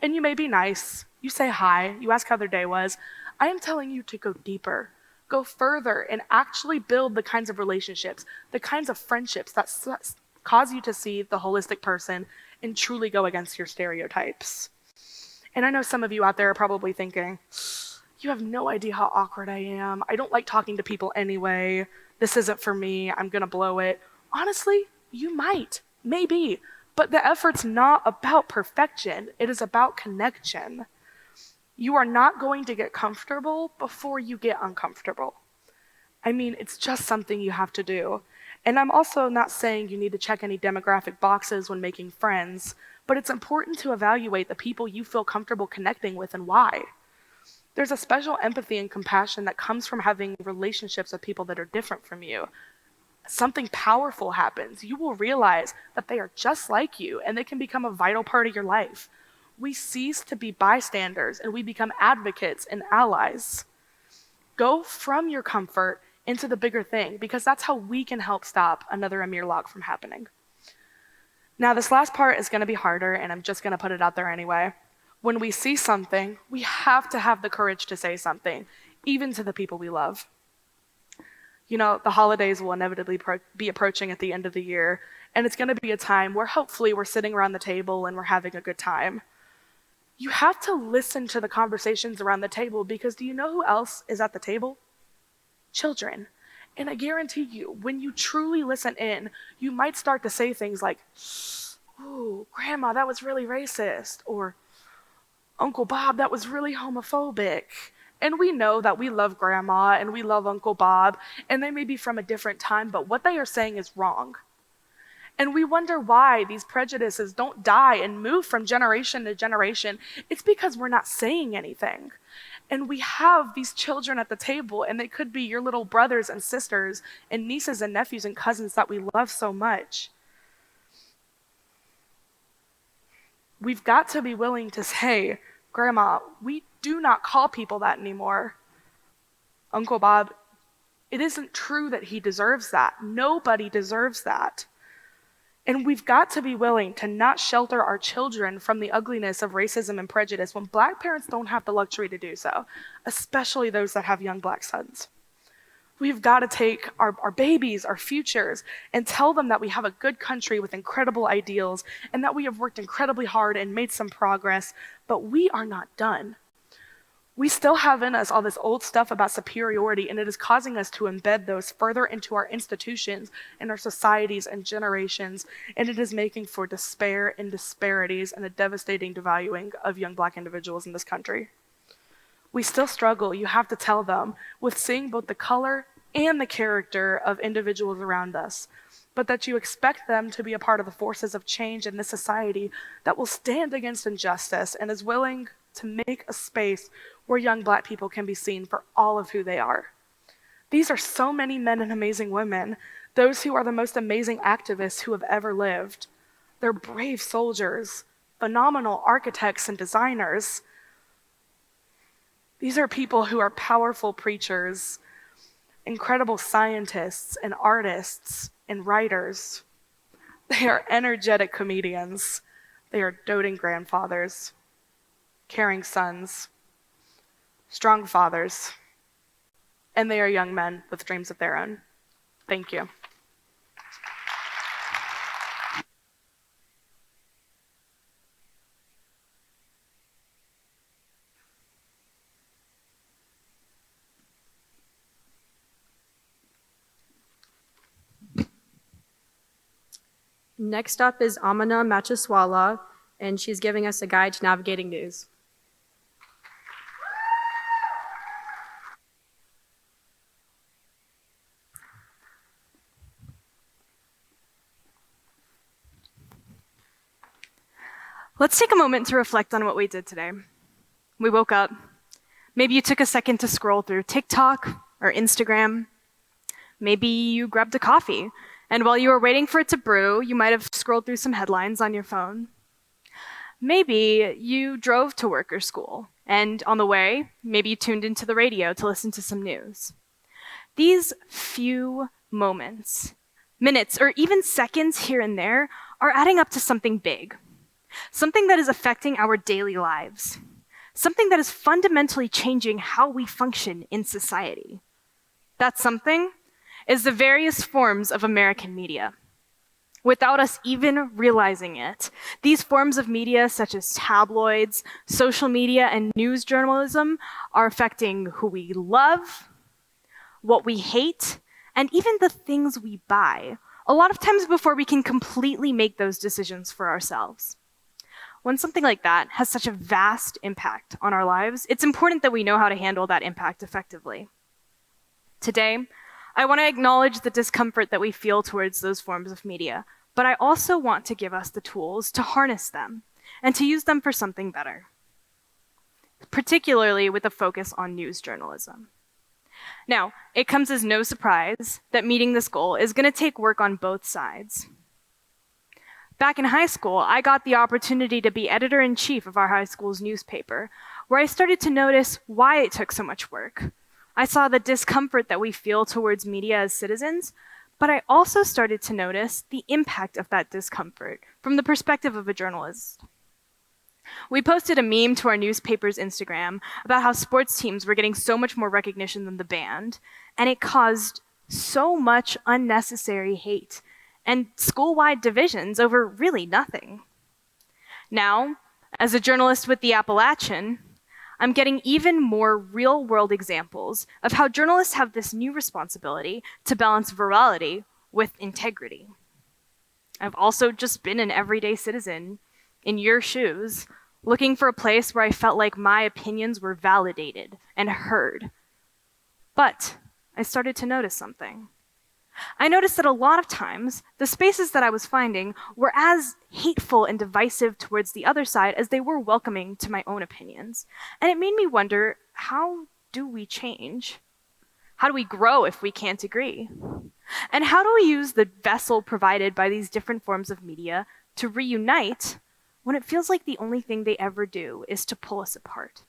And you may be nice. You say hi. You ask how their day was. I am telling you to go deeper. Go further and actually build the kinds of relationships, the kinds of friendships that cause you to see the holistic person and truly go against your stereotypes. And I know some of you out there are probably thinking, you have no idea how awkward I am. I don't like talking to people anyway. This isn't for me. I'm going to blow it. Honestly, you might, maybe. But the effort's not about perfection. It is about connection. You are not going to get comfortable before you get uncomfortable. I mean, it's just something you have to do. And I'm also not saying you need to check any demographic boxes when making friends, but it's important to evaluate the people you feel comfortable connecting with and why. There's a special empathy and compassion that comes from having relationships with people that are different from you. Something powerful happens. You will realize that they are just like you and they can become a vital part of your life. We cease to be bystanders and we become advocates and allies. Go from your comfort into the bigger thing, because that's how we can help stop another Amir Locke from happening. Now, this last part is going to be harder, and I'm just going to put it out there anyway. When we see something, we have to have the courage to say something, even to the people we love. You know, the holidays will inevitably be approaching at the end of the year, and it's going to be a time where hopefully we're sitting around the table and we're having a good time. You have to listen to the conversations around the table, because do you know who else is at the table? Children. And I guarantee you, when you truly listen in, you might start to say things like, "Ooh, Grandma, that was really racist," or "Uncle Bob, that was really homophobic." And we know that we love Grandma and we love Uncle Bob, and they may be from a different time, but what they are saying is wrong. And we wonder why these prejudices don't die and move from generation to generation. It's because we're not saying anything. And we have these children at the table, and they could be your little brothers and sisters and nieces and nephews and cousins that we love so much. We've got to be willing to say, "Grandma, we do not call people that anymore. Uncle Bob, it isn't true that he deserves that. Nobody deserves that." And we've got to be willing to not shelter our children from the ugliness of racism and prejudice when Black parents don't have the luxury to do so, especially those that have young Black sons. We've got to take our babies, our futures, and tell them that we have a good country with incredible ideals and that we have worked incredibly hard and made some progress, but we are not done. We still have in us all this old stuff about superiority, and it is causing us to embed those further into our institutions and our societies and generations, and it is making for despair and disparities and a devastating devaluing of young Black individuals in this country. We still struggle, you have to tell them, with seeing both the color and the character of individuals around us, but that you expect them to be a part of the forces of change in this society that will stand against injustice and is willing to make a space where young Black people can be seen for all of who they are. These are so many men and amazing women, those who are the most amazing activists who have ever lived. They're brave soldiers, phenomenal architects and designers. These are people who are powerful preachers, incredible scientists and artists and writers. They are energetic comedians. They are doting grandfathers, caring sons, strong fathers, and they are young men with dreams of their own. Thank you. Next up is Amina Machaswala, and she's giving us a guide to navigating news. Let's take a moment to reflect on what we did today. We woke up. Maybe you took a second to scroll through TikTok or Instagram. Maybe you grabbed a coffee, and while you were waiting for it to brew, you might have scrolled through some headlines on your phone. Maybe you drove to work or school, and on the way, maybe you tuned into the radio to listen to some news. These few moments, minutes, or even seconds here and there are adding up to something big. Something that is affecting our daily lives. Something that is fundamentally changing how we function in society. That something is the various forms of American media. Without us even realizing it, these forms of media, such as tabloids, social media, and news journalism, are affecting who we love, what we hate, and even the things we buy, a lot of times before we can completely make those decisions for ourselves. When something like that has such a vast impact on our lives, it's important that we know how to handle that impact effectively. Today, I want to acknowledge the discomfort that we feel towards those forms of media, but I also want to give us the tools to harness them and to use them for something better, particularly with a focus on news journalism. Now, it comes as no surprise that meeting this goal is going to take work on both sides. Back in high school, I got the opportunity to be editor-in-chief of our high school's newspaper, where I started to notice why it took so much work. I saw the discomfort that we feel towards media as citizens, but I also started to notice the impact of that discomfort from the perspective of a journalist. We posted a meme to our newspaper's Instagram about how sports teams were getting so much more recognition than the band, and it caused so much unnecessary hate and school-wide divisions over really nothing. Now, as a journalist with the Appalachian, I'm getting even more real-world examples of how journalists have this new responsibility to balance virality with integrity. I've also just been an everyday citizen in your shoes, looking for a place where I felt like my opinions were validated and heard. But I started to notice something. I noticed that a lot of times, the spaces that I was finding were as hateful and divisive towards the other side as they were welcoming to my own opinions. And it made me wonder, how do we change? How do we grow if we can't agree? And how do we use the vessel provided by these different forms of media to reunite when it feels like the only thing they ever do is to pull us apart?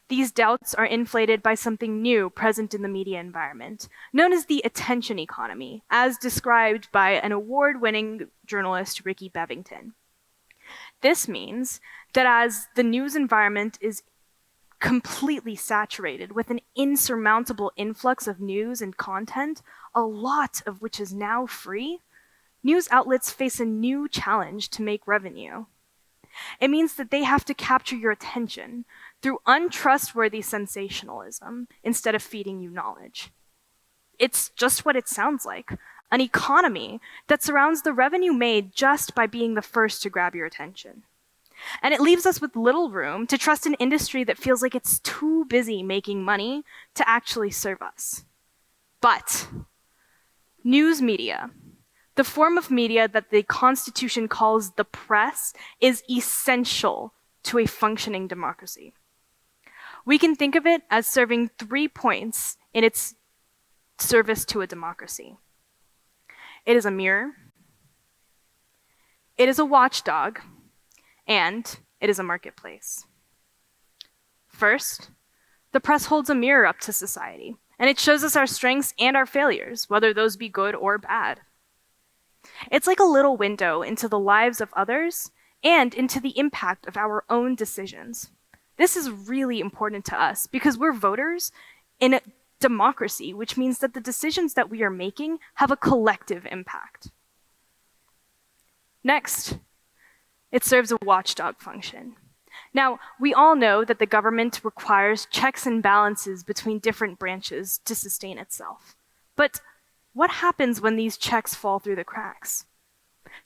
These doubts are inflated by something new present in the media environment, known as the attention economy, as described by an award-winning journalist, Ricky Bevington. This means that as the news environment is completely saturated with an insurmountable influx of news and content, a lot of which is now free, news outlets face a new challenge to make revenue. It means that they have to capture your attention through untrustworthy sensationalism instead of feeding you knowledge. It's just what it sounds like, an economy that surrounds the revenue made just by being the first to grab your attention. And it leaves us with little room to trust an industry that feels like it's too busy making money to actually serve us. But news media, the form of media that the Constitution calls the press, is essential to a functioning democracy. We can think of it as serving 3 points in its service to a democracy. It is a mirror, it is a watchdog, and it is a marketplace. First, the press holds a mirror up to society, and it shows us our strengths and our failures, whether those be good or bad. It's like a little window into the lives of others and into the impact of our own decisions. This is really important to us because we're voters in a democracy, which means that the decisions that we are making have a collective impact. Next, it serves a watchdog function. Now, we all know that the government requires checks and balances between different branches to sustain itself. But what happens when these checks fall through the cracks?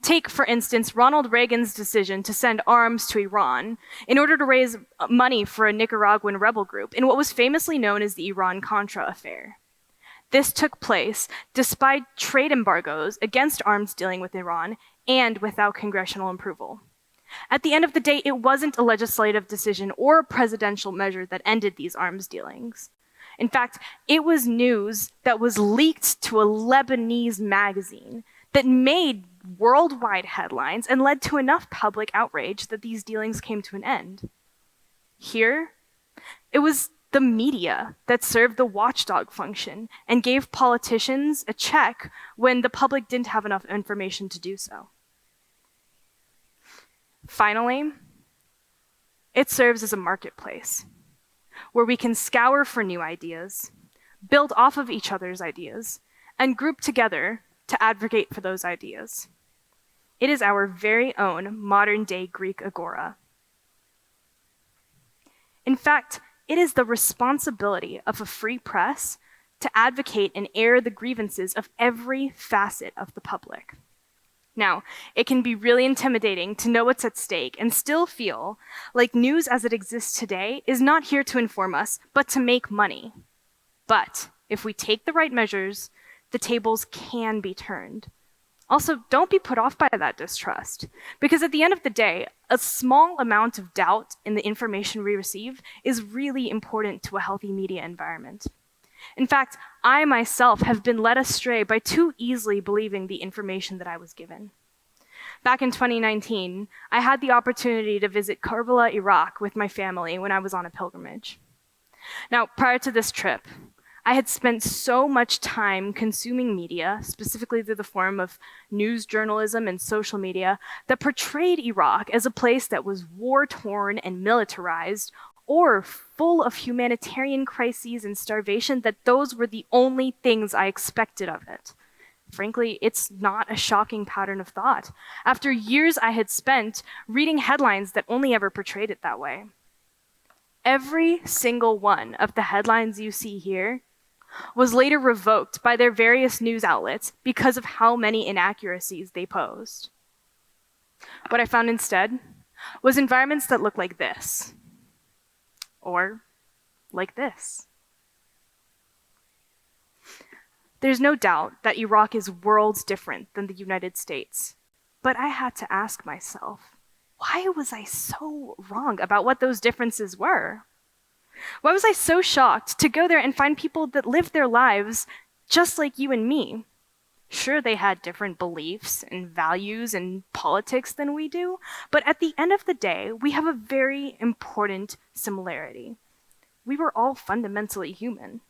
Take, for instance, Ronald Reagan's decision to send arms to Iran in order to raise money for a Nicaraguan rebel group in what was famously known as the Iran-Contra affair. This took place despite trade embargoes against arms dealing with Iran and without congressional approval. At the end of the day, it wasn't a legislative decision or a presidential measure that ended these arms dealings. In fact, it was news that was leaked to a Lebanese magazine that made worldwide headlines and led to enough public outrage that these dealings came to an end. Here, it was the media that served the watchdog function and gave politicians a check when the public didn't have enough information to do so. Finally, it serves as a marketplace where we can scour for new ideas, build off of each other's ideas, and group together to advocate for those ideas. It is our very own modern-day Greek agora. In fact, it is the responsibility of a free press to advocate and air the grievances of every facet of the public. Now, it can be really intimidating to know what's at stake and still feel like news as it exists today is not here to inform us, but to make money. But if we take the right measures, the tables can be turned. Also, don't be put off by that distrust, because at the end of the day, a small amount of doubt in the information we receive is really important to a healthy media environment. In fact, I myself have been led astray by too easily believing the information that I was given. Back in 2019, I had the opportunity to visit Karbala, Iraq with my family when I was on a pilgrimage. Now, prior to this trip, I had spent so much time consuming media, specifically through the form of news journalism and social media, that portrayed Iraq as a place that was war-torn and militarized, or full of humanitarian crises and starvation, that those were the only things I expected of it. Frankly, it's not a shocking pattern of thought. After years I had spent reading headlines that only ever portrayed it that way. Every single one of the headlines you see here was later revoked by their various news outlets because of how many inaccuracies they posed. What I found instead was environments that looked like this, or like this. There's no doubt that Iraq is worlds different than the United States, but I had to ask myself, why was I so wrong about what those differences were? Why was I so shocked to go there and find people that lived their lives just like you and me? Sure, they had different beliefs and values and politics than we do, but at the end of the day, we have a very important similarity. We were all fundamentally human.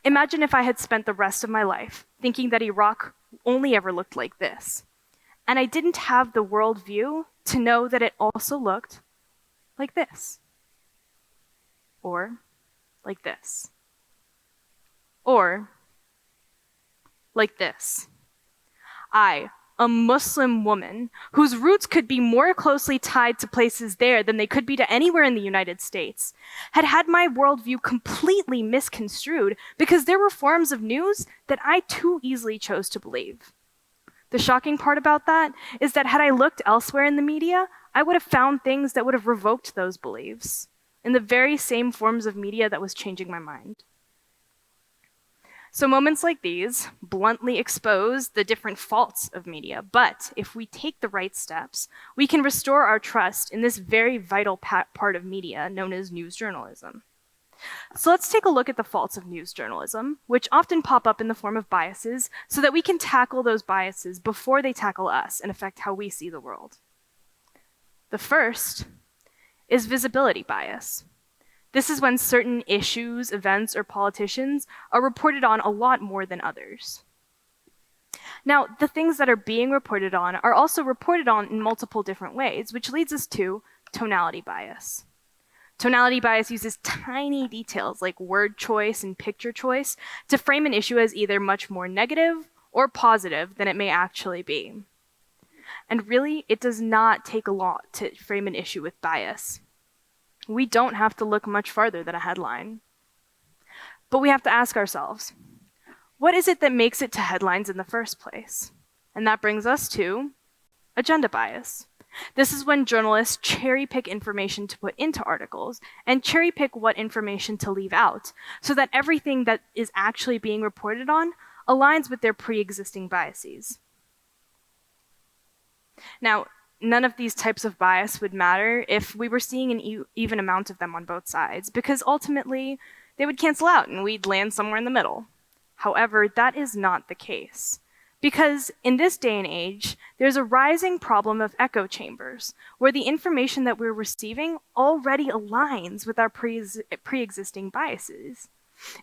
Imagine if I had spent the rest of my life thinking that Iraq only ever looked like this, and I didn't have the worldview to know that it also looked like this, or like this, or like this. I, a Muslim woman whose roots could be more closely tied to places there than they could be to anywhere in the United States, had had my worldview completely misconstrued because there were forms of news that I too easily chose to believe. The shocking part about that is that had I looked elsewhere in the media, I would have found things that would have revoked those beliefs in the very same forms of media that was changing my mind. So moments like these bluntly expose the different faults of media, but if we take the right steps, we can restore our trust in this very vital part of media known as news journalism. So let's take a look at the faults of news journalism, which often pop up in the form of biases, so that we can tackle those biases before they tackle us and affect how we see the world. The first is visibility bias. This is when certain issues, events, or politicians are reported on a lot more than others. Now, the things that are being reported on are also reported on in multiple different ways, which leads us to tonality bias. Tonality bias uses tiny details like word choice and picture choice to frame an issue as either much more negative or positive than it may actually be. And really, it does not take a lot to frame an issue with bias. We don't have to look much farther than a headline. But we have to ask ourselves, what is it that makes it to headlines in the first place? And that brings us to agenda bias. This is when journalists cherry pick information to put into articles and cherry pick what information to leave out, so that everything that is actually being reported on aligns with their pre-existing biases. Now, none of these types of bias would matter if we were seeing an even amount of them on both sides, because ultimately they would cancel out and we'd land somewhere in the middle. However, that is not the case, because in this day and age, there's a rising problem of echo chambers, where the information that we're receiving already aligns with our pre-existing biases.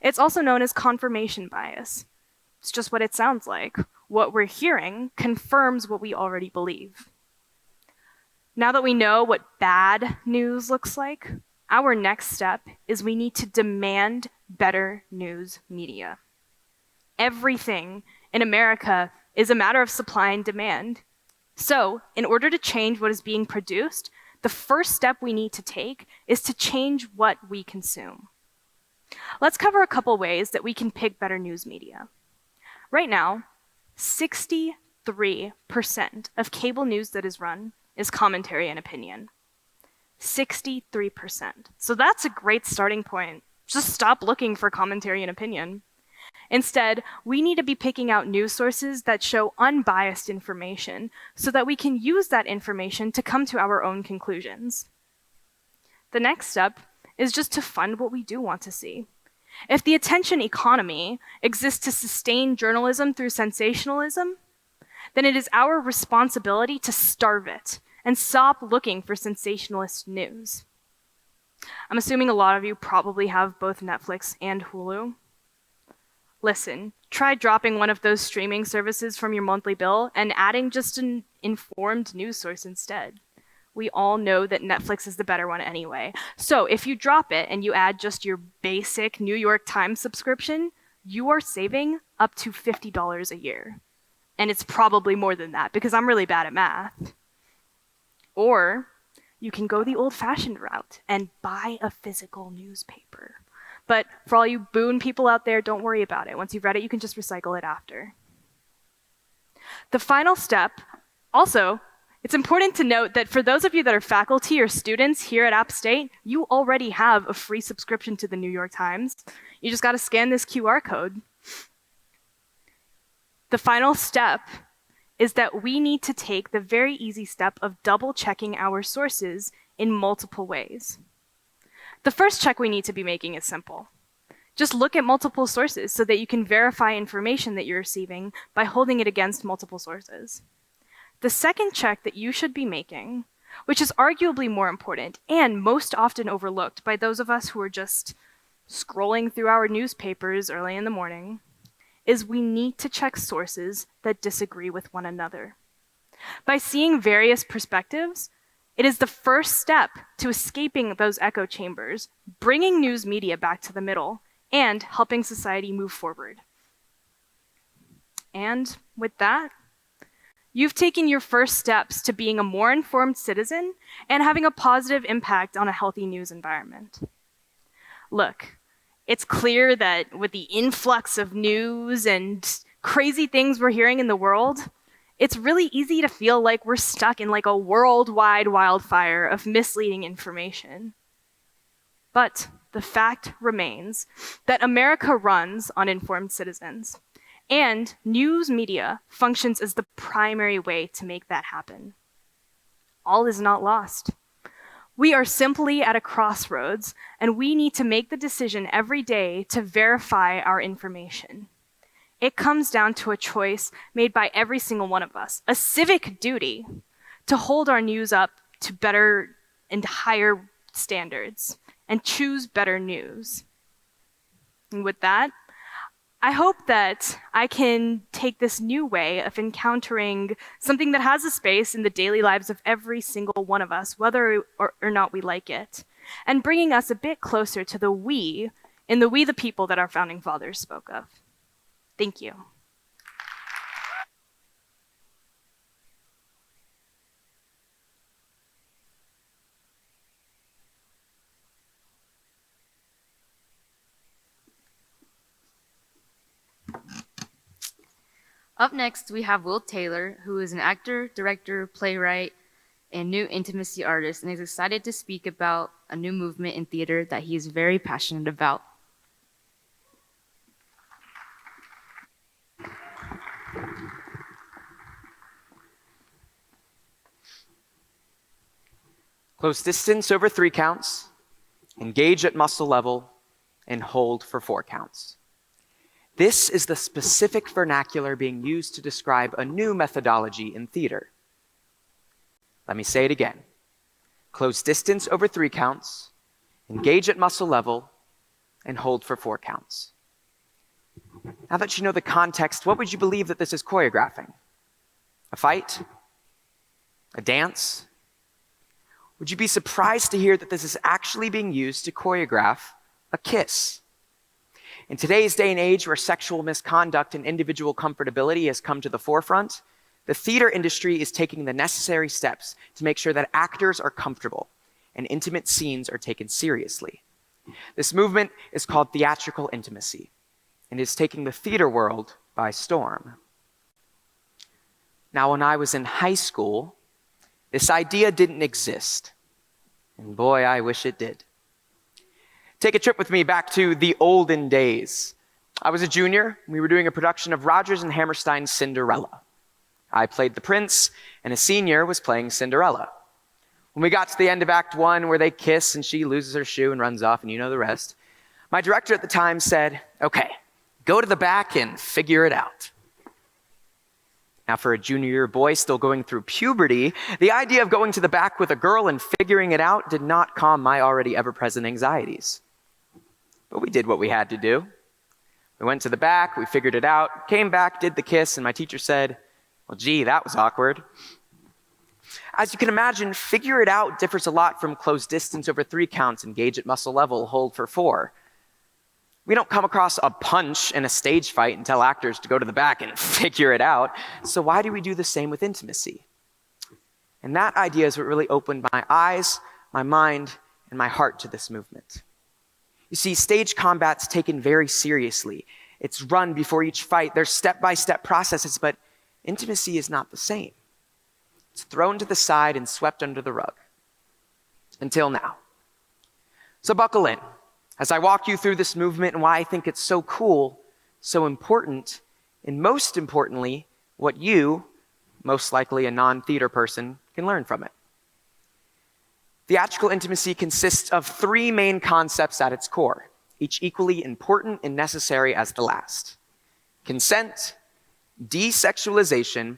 It's also known as confirmation bias. It's just what it sounds like. What we're hearing confirms what we already believe. Now that we know what bad news looks like, our next step is we need to demand better news media. Everything in America is a matter of supply and demand. So, in order to change what is being produced, the first step we need to take is to change what we consume. Let's cover a couple ways that we can pick better news media. Right now, 63% of cable news that is run is commentary and opinion. 63%. So that's a great starting point. Just stop looking for commentary and opinion. Instead, we need to be picking out news sources that show unbiased information so that we can use that information to come to our own conclusions. The next step is just to fund what we do want to see. If the attention economy exists to sustain journalism through sensationalism, then it is our responsibility to starve it and stop looking for sensationalist news. I'm assuming a lot of you probably have both Netflix and Hulu. Listen, try dropping one of those streaming services from your monthly bill and adding just an informed news source instead. We all know that Netflix is the better one anyway. So if you drop it and you add just your basic New York Times subscription, you are saving up to $50 a year. And it's probably more than that because I'm really bad at math. Or you can go the old-fashioned route and buy a physical newspaper. But for all you Boone people out there, don't worry about it. Once you've read it, you can just recycle it after. The final step, also, it's important to note that for those of you that are faculty or students here at App State, you already have a free subscription to the New York Times. You just got to scan this QR code. The final step is that we need to take the very easy step of double-checking our sources in multiple ways. The first check we need to be making is simple. Just look at multiple sources so that you can verify information that you're receiving by holding it against multiple sources. The second check that you should be making, which is arguably more important and most often overlooked by those of us who are just scrolling through our newspapers early in the morning, is we need to check sources that disagree with one another. By seeing various perspectives, it is the first step to escaping those echo chambers, bringing news media back to the middle, and helping society move forward. And with that, you've taken your first steps to being a more informed citizen and having a positive impact on a healthy news environment. Look, it's clear that with the influx of news and crazy things we're hearing in the world, it's really easy to feel like we're stuck in like a worldwide wildfire of misleading information. But the fact remains that America runs on informed citizens, and news media functions as the primary way to make that happen. All is not lost. We are simply at a crossroads, and we need to make the decision every day to verify our information. It comes down to a choice made by every single one of us, a civic duty to hold our news up to better and higher standards and choose better news. And with that, I hope that I can take this new way of encountering something that has a space in the daily lives of every single one of us, whether or not we like it, and bringing us a bit closer to the we in the we the people that our founding fathers spoke of. Thank you. Up next, we have Will Taylor, who is an actor, director, playwright, and new intimacy artist, and is excited to speak about a new movement in theater that he is very passionate about. Close distance over 3 counts, engage at muscle level, and hold for 4 counts. This is the specific vernacular being used to describe a new methodology in theater. Let me say it again. Close distance over 3 counts, engage at muscle level, and hold for 4 counts. Now that you know the context, what would you believe that this is choreographing? A fight? A dance? Would you be surprised to hear that this is actually being used to choreograph a kiss? In today's day and age where sexual misconduct and individual comfortability has come to the forefront, the theater industry is taking the necessary steps to make sure that actors are comfortable and intimate scenes are taken seriously. This movement is called theatrical intimacy and is taking the theater world by storm. Now, when I was in high school, this idea didn't exist. And boy, I wish it did. Take a trip with me back to the olden days. I was a junior. We were doing a production of Rodgers and Hammerstein's Cinderella. I played the prince, and a senior was playing Cinderella. When we got to the end of Act 1, where they kiss and she loses her shoe and runs off, and you know the rest, my director at the time said, "Okay, go to the back and figure it out." Now, for a junior year boy still going through puberty, the idea of going to the back with a girl and figuring it out did not calm my already ever-present anxieties. But we did what we had to do. We went to the back, we figured it out, came back, did the kiss, and my teacher said, "Well, gee, that was awkward." As you can imagine, figure it out differs a lot from close distance over 3 counts, engage at muscle level, hold for 4. We don't come across a punch in a stage fight and tell actors to go to the back and figure it out. So why do we do the same with intimacy? And that idea is what really opened my eyes, my mind, and my heart to this movement. You see, stage combat's taken very seriously. It's run before each fight. There's step-by-step processes, but intimacy is not the same. It's thrown to the side and swept under the rug. Until now. So buckle in as I walk you through this movement and why I think it's so cool, so important, and most importantly, what you, most likely a non-theater person, can learn from it. Theatrical intimacy consists of 3 main concepts at its core, each equally important and necessary as the last: consent, desexualization,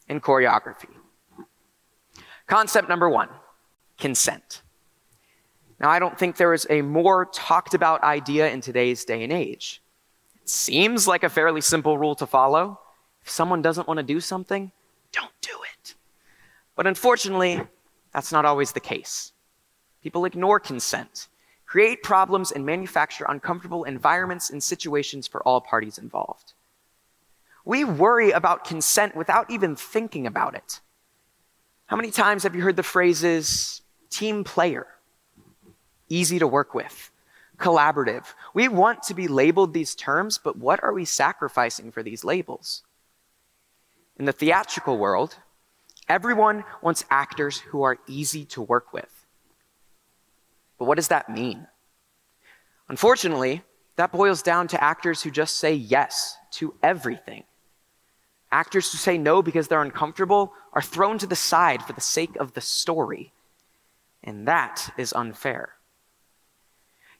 and choreography. Concept number 1, consent. Now, I don't think there is a more talked about idea in today's day and age. It seems like a fairly simple rule to follow. If someone doesn't want to do something, don't do it. But unfortunately, that's not always the case. People ignore consent, create problems, and manufacture uncomfortable environments and situations for all parties involved. We worry about consent without even thinking about it. How many times have you heard the phrases team player, easy to work with, collaborative? We want to be labeled these terms, but what are we sacrificing for these labels? In the theatrical world, everyone wants actors who are easy to work with. But what does that mean? Unfortunately, that boils down to actors who just say yes to everything. Actors who say no because they're uncomfortable are thrown to the side for the sake of the story. And that is unfair.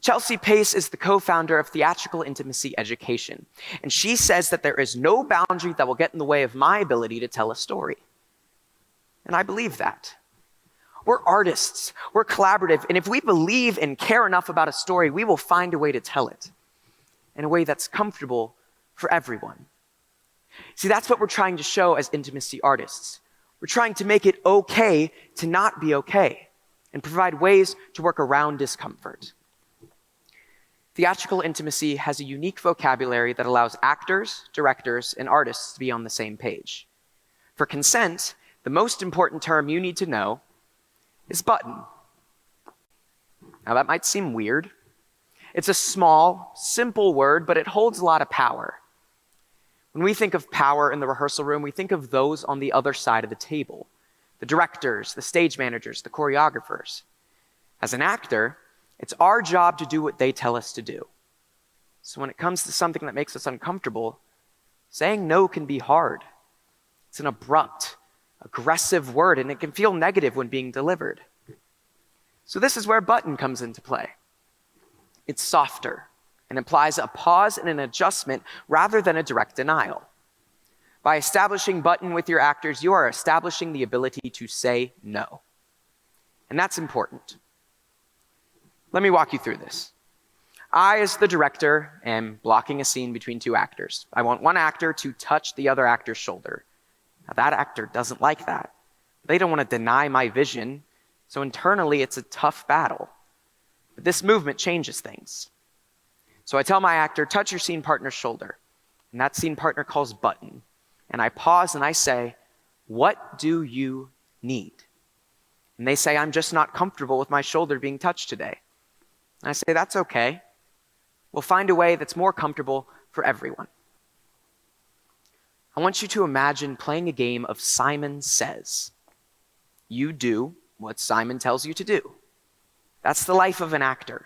Chelsea Pace is the co-founder of Theatrical Intimacy Education, and she says that there is no boundary that will get in the way of my ability to tell a story. And I believe that. We're artists, we're collaborative, and if we believe and care enough about a story, we will find a way to tell it in a way that's comfortable for everyone. See, that's what we're trying to show as intimacy artists. We're trying to make it okay to not be okay and provide ways to work around discomfort. Theatrical intimacy has a unique vocabulary that allows actors, directors, and artists to be on the same page. For consent, the most important term you need to know is button. Now that might seem weird. It's a small, simple word, but it holds a lot of power. When we think of power in the rehearsal room, we think of those on the other side of the table, the directors, the stage managers, the choreographers. As an actor, it's our job to do what they tell us to do. So when it comes to something that makes us uncomfortable, saying no can be hard. It's an abrupt, aggressive word, and it can feel negative when being delivered. So this is where button comes into play. It's softer and implies a pause and an adjustment rather than a direct denial. By establishing button with your actors, you are establishing the ability to say no. And that's important. Let me walk you through this. I, as the director, am blocking a scene between 2 actors. I want one actor to touch the other actor's shoulder. Now, that actor doesn't like that. They don't want to deny my vision, so internally it's a tough battle. But this movement changes things. So I tell my actor, touch your scene partner's shoulder. And that scene partner calls button. And I pause and I say, what do you need? And they say, I'm just not comfortable with my shoulder being touched today. And I say, that's okay. We'll find a way that's more comfortable for everyone. I want you to imagine playing a game of Simon Says. You do what Simon tells you to do. That's the life of an actor.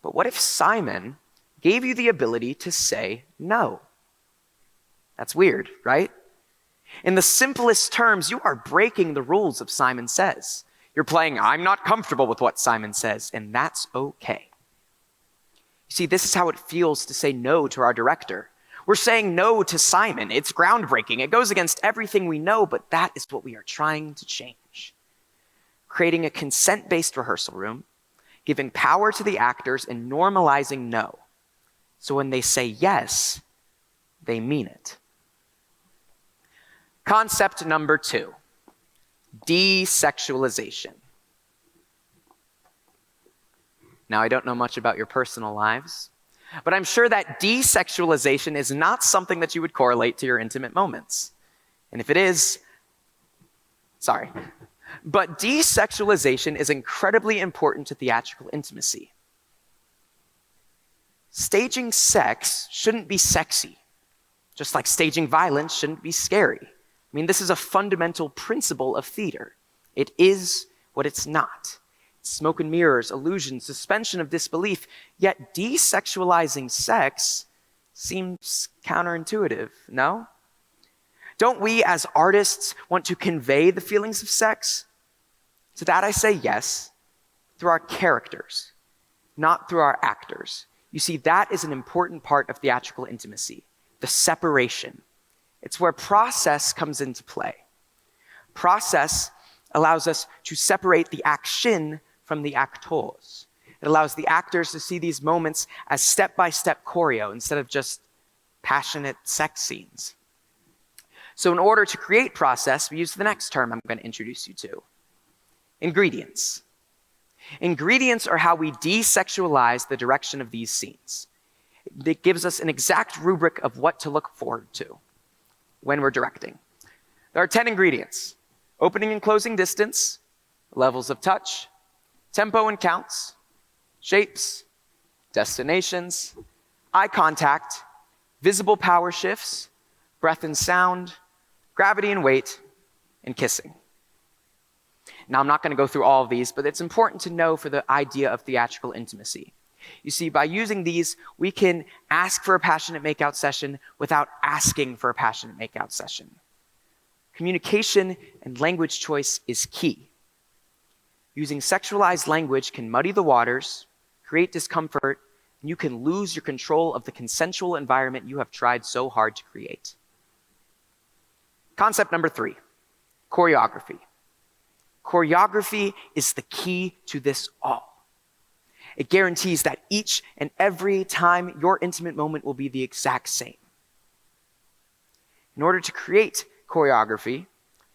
But what if Simon gave you the ability to say no? That's weird, right? In the simplest terms, you are breaking the rules of Simon Says. You're playing, I'm not comfortable with what Simon says, and that's okay. You see, this is how it feels to say no to our director. We're saying no to Simon. It's groundbreaking. It goes against everything we know, but that is what we are trying to change. Creating a consent-based rehearsal room, giving power to the actors, and normalizing no. So when they say yes, they mean it. Concept number 2, desexualization. Now, I don't know much about your personal lives, but I'm sure that desexualization is not something that you would correlate to your intimate moments. And if it is, sorry. But desexualization is incredibly important to theatrical intimacy. Staging sex shouldn't be sexy, just like staging violence shouldn't be scary. I mean, this is a fundamental principle of theater. It is what it's not. Smoke and mirrors, illusion, suspension of disbelief, yet desexualizing sex seems counterintuitive, no? Don't we as artists want to convey the feelings of sex? To that I say yes, through our characters, not through our actors. You see, that is an important part of theatrical intimacy, the separation. It's where process comes into play. Process allows us to separate the action from the actors. It allows the actors to see these moments as step-by-step choreo instead of just passionate sex scenes. So in order to create process, we use the next term I'm going to introduce you to. Ingredients. Ingredients are how we desexualize the direction of these scenes. It gives us an exact rubric of what to look forward to when we're directing. There are 10 ingredients: opening and closing distance, levels of touch, tempo and counts, shapes, destinations, eye contact, visible power shifts, breath and sound, gravity and weight, and kissing. Now, I'm not going to go through all of these, but it's important to know for the idea of theatrical intimacy. You see, by using these, we can ask for a passionate makeout session without asking for a passionate makeout session. Communication and language choice is key. Using sexualized language can muddy the waters, create discomfort, and you can lose your control of the consensual environment you have tried so hard to create. Concept number 3, choreography. Choreography is the key to this all. It guarantees that each and every time your intimate moment will be the exact same. In order to create choreography,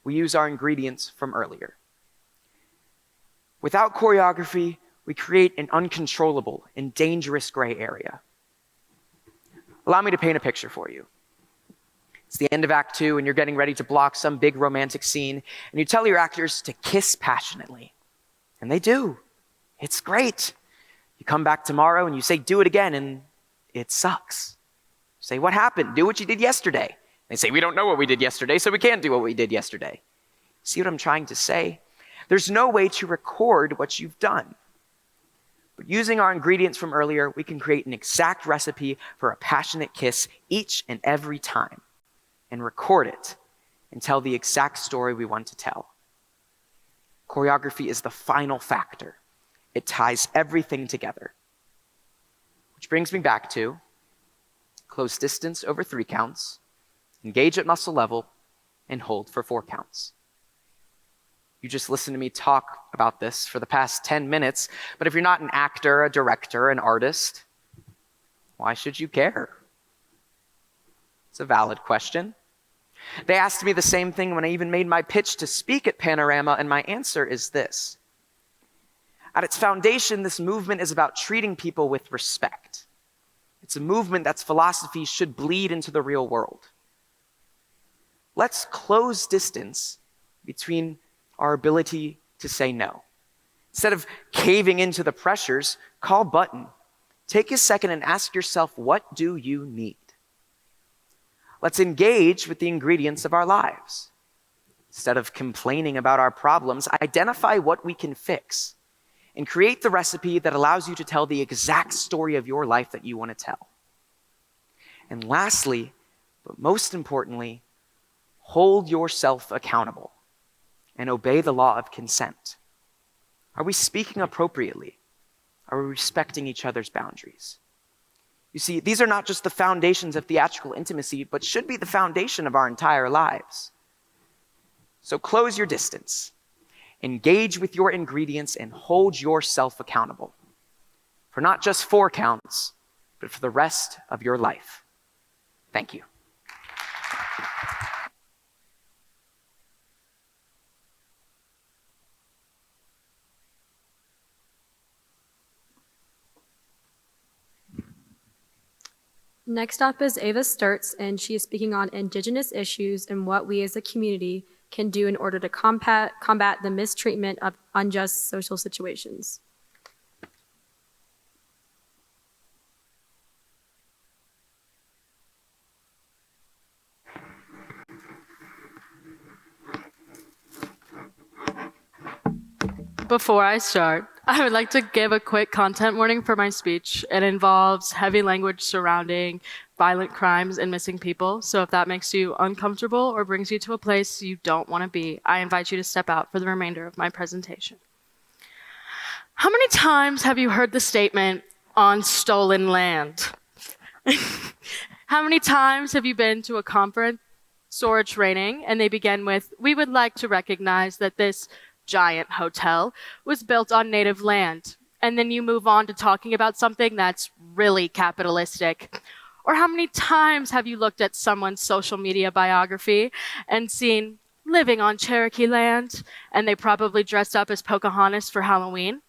we use our ingredients from earlier. Without choreography, we create an uncontrollable and dangerous gray area. Allow me to paint a picture for you. It's the end of Act 2, and you're getting ready to block some big romantic scene, and you tell your actors to kiss passionately. And they do. It's great. You come back tomorrow, and you say, do it again, and it sucks. You say, what happened? Do what you did yesterday. They say, we don't know what we did yesterday, so we can't do what we did yesterday. See what I'm trying to say? There's no way to record what you've done. But using our ingredients from earlier, we can create an exact recipe for a passionate kiss each and every time, and record it and tell the exact story we want to tell. Choreography is the final factor. It ties everything together. Which brings me back to close distance over 3 counts, engage at muscle level, and hold for 4 counts. You just listened to me talk about this for the past 10 minutes, but if you're not an actor, a director, an artist, why should you care? It's a valid question. They asked me the same thing when I even made my pitch to speak at Panorama, and my answer is this. At its foundation, this movement is about treating people with respect. It's a movement that's philosophy should bleed into the real world. Let's close distance between our ability to say no. Instead of caving into the pressures, call button. Take a second and ask yourself, what do you need? Let's engage with the ingredients of our lives. Instead of complaining about our problems, identify what we can fix and create the recipe that allows you to tell the exact story of your life that you want to tell. And lastly, but most importantly, hold yourself accountable and obey the law of consent. Are we speaking appropriately? Are we respecting each other's boundaries? You see, these are not just the foundations of theatrical intimacy, but should be the foundation of our entire lives. So close your distance, engage with your ingredients, and hold yourself accountable for not just 4 counts, but for the rest of your life. Thank you. Next up is Ava Sturts, and she is speaking on Indigenous issues and what we as a community can do in order to combat the mistreatment of unjust social situations. Before I start, I would like to give a quick content warning for my speech. It involves heavy language surrounding violent crimes and missing people. So if that makes you uncomfortable or brings you to a place you don't want to be, I invite you to step out for the remainder of my presentation. How many times have you heard the statement, "on stolen land"? How many times have you been to a conference or a training and they begin with, "We would like to recognize that this giant hotel was built on native land," and then you move on to talking about something that's really capitalistic? Or how many times have you looked at someone's social media biography and seen living on Cherokee land, and they probably dressed up as Pocahontas for Halloween?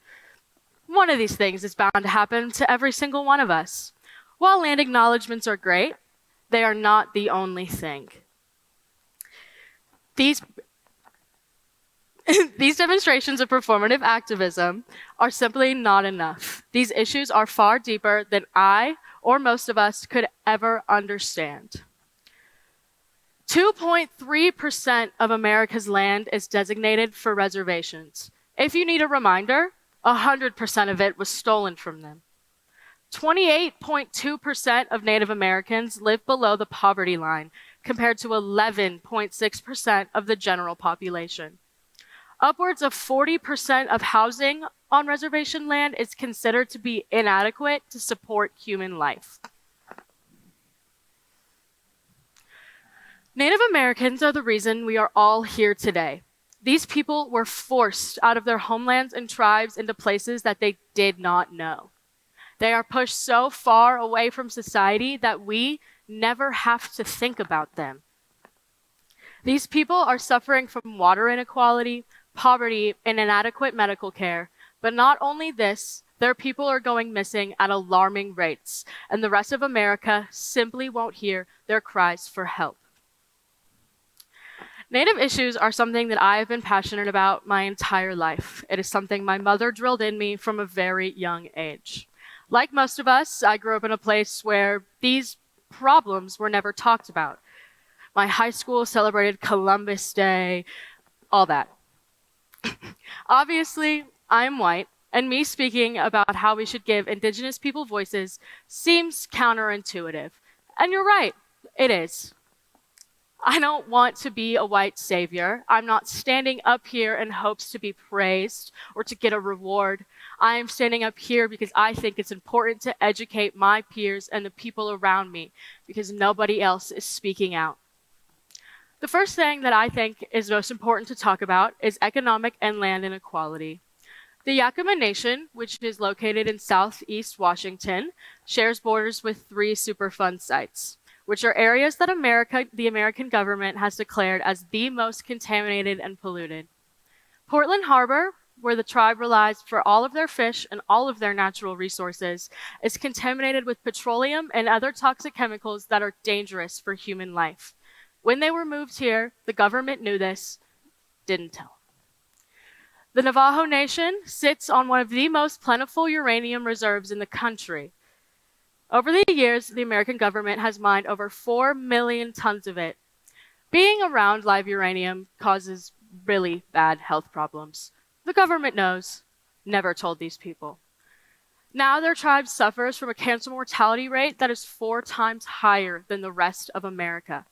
One of these things is bound to happen to every single one of us. While land acknowledgements are great, they are not the only thing. These demonstrations of performative activism are simply not enough. These issues are far deeper than I or most of us could ever understand. 2.3% of America's land is designated for reservations. If you need a reminder, 100% of it was stolen from them. 28.2% of Native Americans live below the poverty line, compared to 11.6% of the general population. Upwards of 40% of housing on reservation land is considered to be inadequate to support human life. Native Americans are the reason we are all here today. These people were forced out of their homelands and tribes into places that they did not know. They are pushed so far away from society that we never have to think about them. These people are suffering from water inequality, poverty, and inadequate medical care. But not only this, their people are going missing at alarming rates, and the rest of America simply won't hear their cries for help. Native issues are something that I have been passionate about my entire life. It is something my mother drilled in me from a very young age. Like most of us, I grew up in a place where these problems were never talked about. My high school celebrated Columbus Day, all that. Obviously, I'm white, and me speaking about how we should give Indigenous people voices seems counterintuitive. And you're right, it is. I don't want to be a white savior. I'm not standing up here in hopes to be praised or to get a reward. I am standing up here because I think it's important to educate my peers and the people around me, because nobody else is speaking out. The first thing that I think is most important to talk about is economic and land inequality. The Yakima Nation, which is located in southeast Washington, shares borders with 3 Superfund sites, which are areas that the American government has declared as the most contaminated and polluted. Portland Harbor, where the tribe relies for all of their fish and all of their natural resources, is contaminated with petroleum and other toxic chemicals that are dangerous for human life. When they were moved here, the government knew this, didn't tell. The Navajo Nation sits on one of the most plentiful uranium reserves in the country. Over the years, the American government has mined over 4 million tons of it. Being around live uranium causes really bad health problems. The government knows, never told these people. Now their tribe suffers from a cancer mortality rate that is 4 times higher than the rest of America.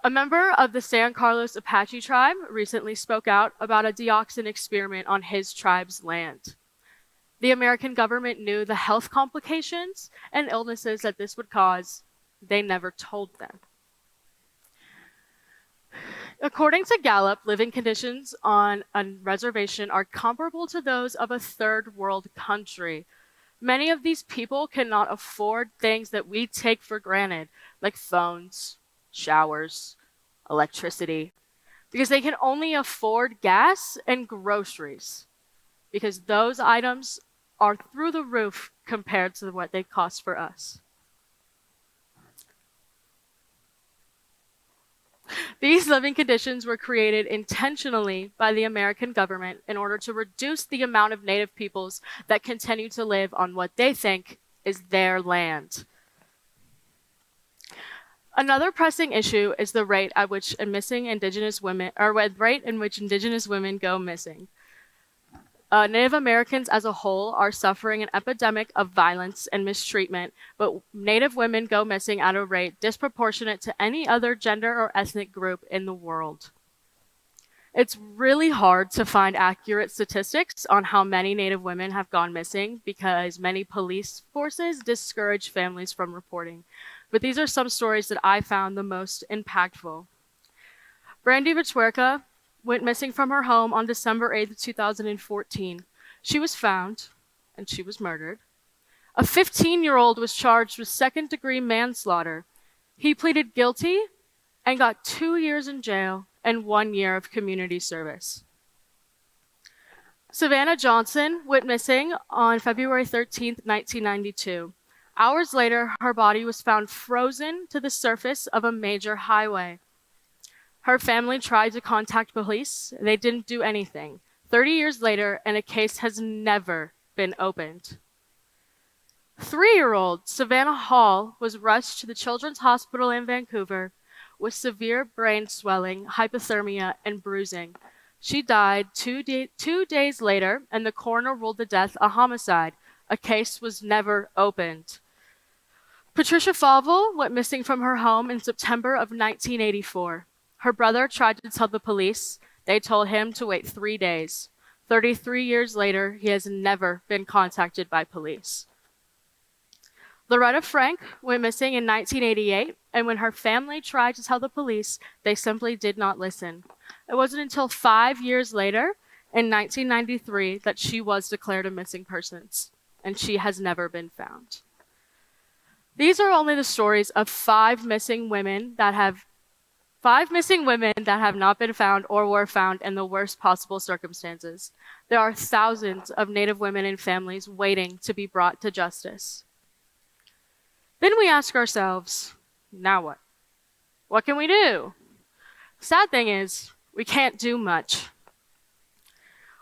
A member of the San Carlos Apache tribe recently spoke out about a dioxin experiment on his tribe's land. The American government knew the health complications and illnesses that this would cause. They never told them. According to Gallup, living conditions on a reservation are comparable to those of a third world country. Many of these people cannot afford things that we take for granted, like phones, showers, electricity, because they can only afford gas and groceries, because those items are through the roof compared to what they cost for us. These living conditions were created intentionally by the American government in order to reduce the amount of Native peoples that continue to live on what they think is their land. Another pressing issue is the rate at which Indigenous women go missing. Native Americans as a whole are suffering an epidemic of violence and mistreatment, but Native women go missing at a rate disproportionate to any other gender or ethnic group in the world. It's really hard to find accurate statistics on how many Native women have gone missing because many police forces discourage families from reporting. But these are some stories that I found the most impactful. Brandy Vichwerka went missing from her home on December 8th, 2014. She was found, and she was murdered. A 15-year-old was charged with second-degree manslaughter. He pleaded guilty and got 2 years in jail and 1 year of community service. Savannah Johnson went missing on February 13th, 1992. Hours later, her body was found frozen to the surface of a major highway. Her family tried to contact police. They didn't do anything. 30 years later, and a case has never been opened. 3-year-old Savannah Hall was rushed to the Children's Hospital in Vancouver with severe brain swelling, hypothermia, and bruising. She died 2 days later, and the coroner ruled the death a homicide. A case was never opened. Patricia Favell went missing from her home in September of 1984. Her brother tried to tell the police. They told him to wait 3 days. 33 years later, he has never been contacted by police. Loretta Frank went missing in 1988, and when her family tried to tell the police, they simply did not listen. It wasn't until 5 years later, in 1993, that she was declared a missing person, and she has never been found. These are only the stories of 5 missing women that have not been found or were found in the worst possible circumstances. There are thousands of Native women and families waiting to be brought to justice. Then we ask ourselves, now what? What can we do? Sad thing is, we can't do much.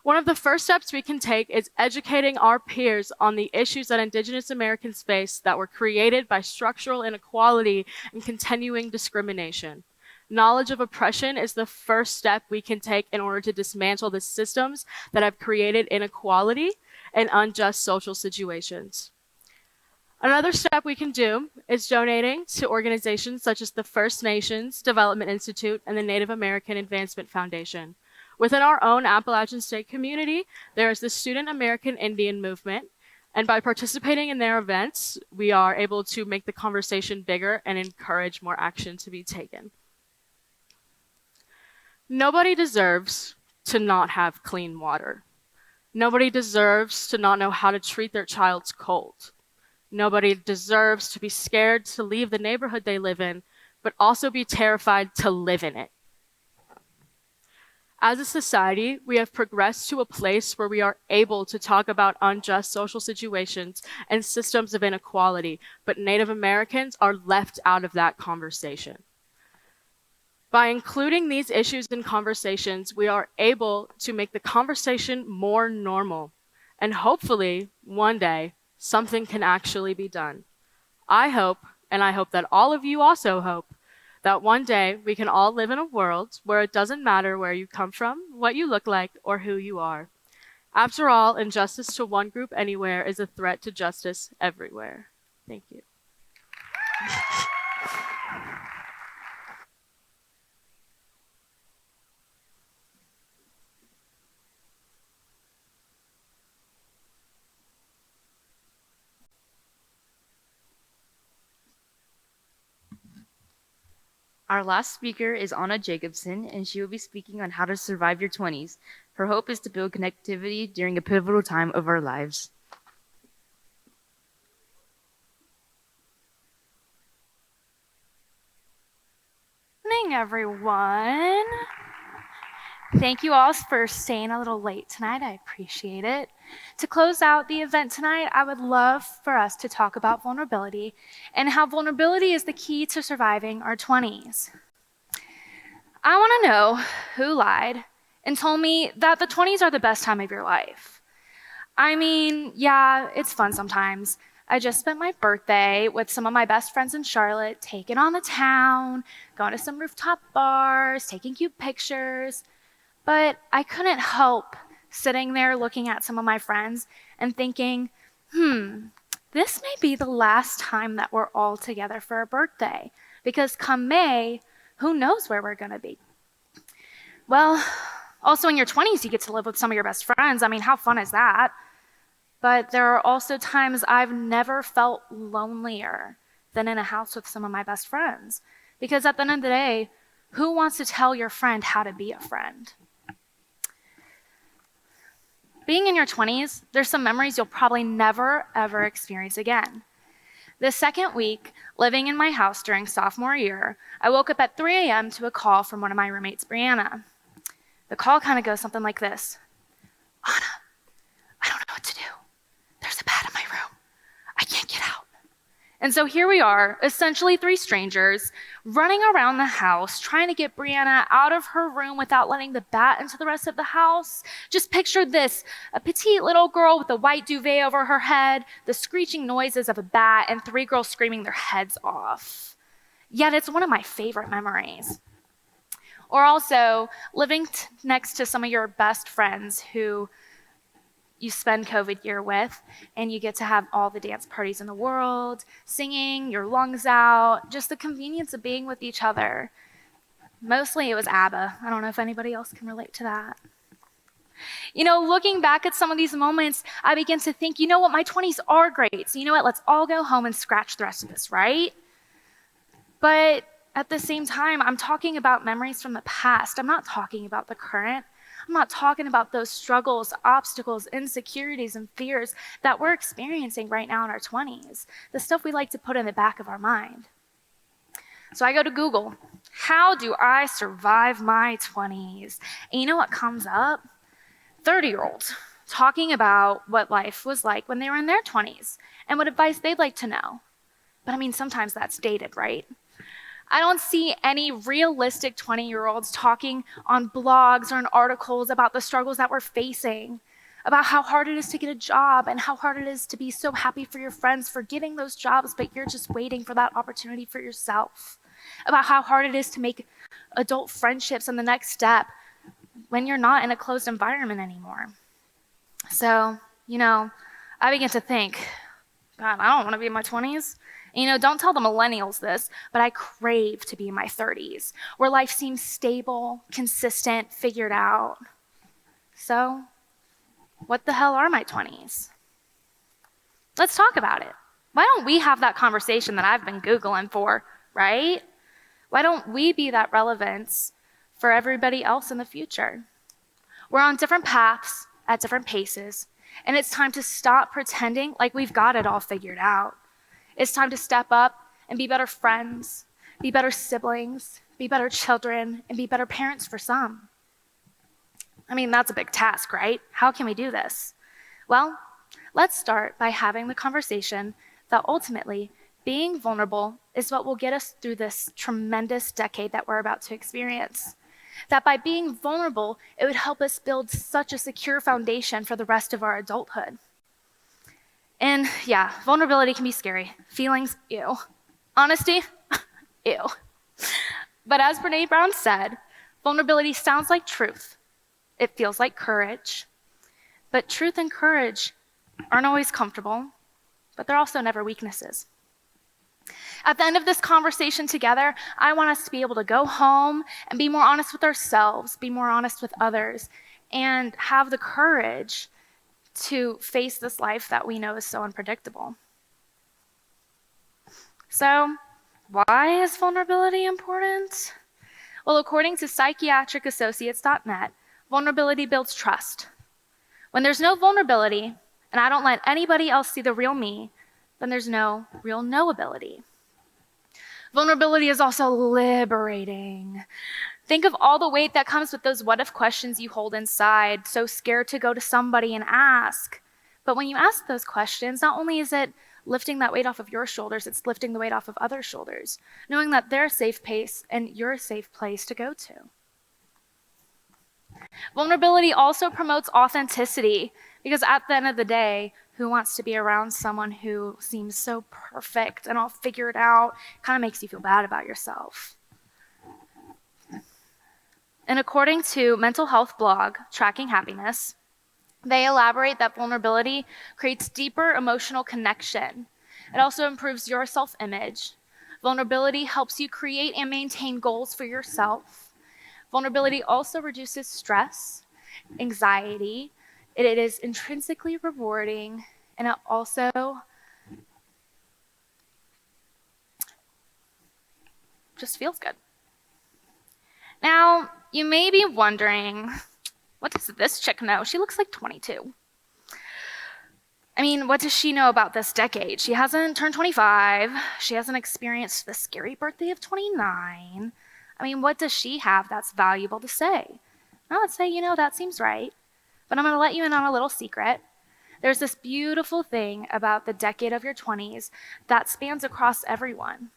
One of the first steps we can take is educating our peers on the issues that Indigenous Americans face that were created by structural inequality and continuing discrimination. Knowledge of oppression is the first step we can take in order to dismantle the systems that have created inequality and unjust social situations. Another step we can do is donating to organizations such as the First Nations Development Institute and the Native American Advancement Foundation. Within our own Appalachian State community, there is the Student American Indian movement, and by participating in their events, we are able to make the conversation bigger and encourage more action to be taken. Nobody deserves to not have clean water. Nobody deserves to not know how to treat their child's cold. Nobody deserves to be scared to leave the neighborhood they live in, but also be terrified to live in it. As a society, we have progressed to a place where we are able to talk about unjust social situations and systems of inequality, but Native Americans are left out of that conversation. By including these issues in conversations, we are able to make the conversation more normal, and hopefully, one day, something can actually be done. I hope, and I hope that all of you also hope, that one day we can all live in a world where it doesn't matter where you come from, what you look like, or who you are. After all, injustice to one group anywhere is a threat to justice everywhere. Thank you. Our last speaker is Anna Jacobson, and she will be speaking on how to survive your 20s. Her hope is to build connectivity during a pivotal time of our lives. Good evening, everyone. Thank you all for staying a little late tonight. I appreciate it. To close out the event tonight, I would love for us to talk about vulnerability and how vulnerability is the key to surviving our 20s. I want to know who lied and told me that the 20s are the best time of your life. I mean, yeah, it's fun sometimes. I just spent my birthday with some of my best friends in Charlotte, taking on the town, going to some rooftop bars, taking cute pictures. But I couldn't help sitting there looking at some of my friends and thinking, this may be the last time that we're all together for a birthday, because come May, who knows where we're gonna be? Well, also in your 20s, you get to live with some of your best friends. I mean, how fun is that? But there are also times I've never felt lonelier than in a house with some of my best friends. Because at the end of the day, who wants to tell your friend how to be a friend? Being in your 20s, there's some memories you'll probably never, ever experience again. The second week, living in my house during sophomore year, I woke up at 3 a.m. to a call from one of my roommates, Brianna. The call kind of goes something like this. Anna, I don't know what to do. There's a bat in my room. I can't get out. And so here we are, essentially 3 strangers, running around the house, trying to get Brianna out of her room without letting the bat into the rest of the house. Just picture this, a petite little girl with a white duvet over her head, the screeching noises of a bat, and 3 girls screaming their heads off. Yet it's one of my favorite memories. Or also living next to some of your best friends who you spend COVID year with, and you get to have all the dance parties in the world, singing your lungs out, just the convenience of being with each other. Mostly it was ABBA. I don't know if anybody else can relate to that. You know, looking back at some of these moments, I begin to think, you know what, my 20s are great. So you know what, let's all go home and scratch the rest of this, right? But at the same time, I'm talking about memories from the past. I'm not talking about the current. I'm not talking about those struggles, obstacles, insecurities, and fears that we're experiencing right now in our 20s, the stuff we like to put in the back of our mind. So I go to Google, how do I survive my 20s? And you know what comes up? 30-year-olds talking about what life was like when they were in their 20s and what advice they'd like to know. But I mean, sometimes that's dated, right? I don't see any realistic 20-year-olds talking on blogs or in articles about the struggles that we're facing, about how hard it is to get a job and how hard it is to be so happy for your friends for getting those jobs, but you're just waiting for that opportunity for yourself, about how hard it is to make adult friendships and the next step when you're not in a closed environment anymore. So, you know, I begin to think, God, I don't want to be in my 20s. You know, don't tell the millennials this, but I crave to be in my 30s, where life seems stable, consistent, figured out. So, what the hell are my 20s? Let's talk about it. Why don't we have that conversation that I've been Googling for, right? Why don't we be that relevance for everybody else in the future? We're on different paths at different paces, and it's time to stop pretending like we've got it all figured out. It's time to step up and be better friends, be better siblings, be better children, and be better parents for some. I mean, that's a big task, right? How can we do this? Well, let's start by having the conversation that ultimately being vulnerable is what will get us through this tremendous decade that we're about to experience. That by being vulnerable, it would help us build such a secure foundation for the rest of our adulthood. And yeah, vulnerability can be scary. Feelings, ew. Honesty, ew. But as Brene Brown said, vulnerability sounds like truth. It feels like courage. But truth and courage aren't always comfortable, but they're also never weaknesses. At the end of this conversation together, I want us to be able to go home and be more honest with ourselves, be more honest with others, and have the courage to face this life that we know is so unpredictable. So, Why is vulnerability important? Well, according to psychiatricassociates.net, vulnerability builds trust. When there's no vulnerability, and I don't let anybody else see the real me, then there's no real knowability. Vulnerability is also liberating. Think of all the weight that comes with those what if questions you hold inside, so scared to go to somebody and ask. But when you ask those questions, not only is it lifting that weight off of your shoulders, it's lifting the weight off of other shoulders, knowing that they're a safe place and you're a safe place to go to. Vulnerability also promotes authenticity, because at the end of the day, who wants to be around someone who seems so perfect and all figured out? Kind of makes you feel bad about yourself. And according to mental health blog Tracking Happiness, they elaborate that vulnerability creates deeper emotional connection. It also improves your self-image. Vulnerability helps you create and maintain goals for yourself. Vulnerability also reduces stress, anxiety. It is intrinsically rewarding, and it also just feels good. Now, you may be wondering, what does this chick know? She looks like 22. I mean, what does she know about this decade? She hasn't turned 25. She hasn't experienced the scary birthday of 29. I mean, what does she have that's valuable to say? I would say, that seems right. But I'm going to let you in on a little secret. There's this beautiful thing about the decade of your 20s that spans across everyone.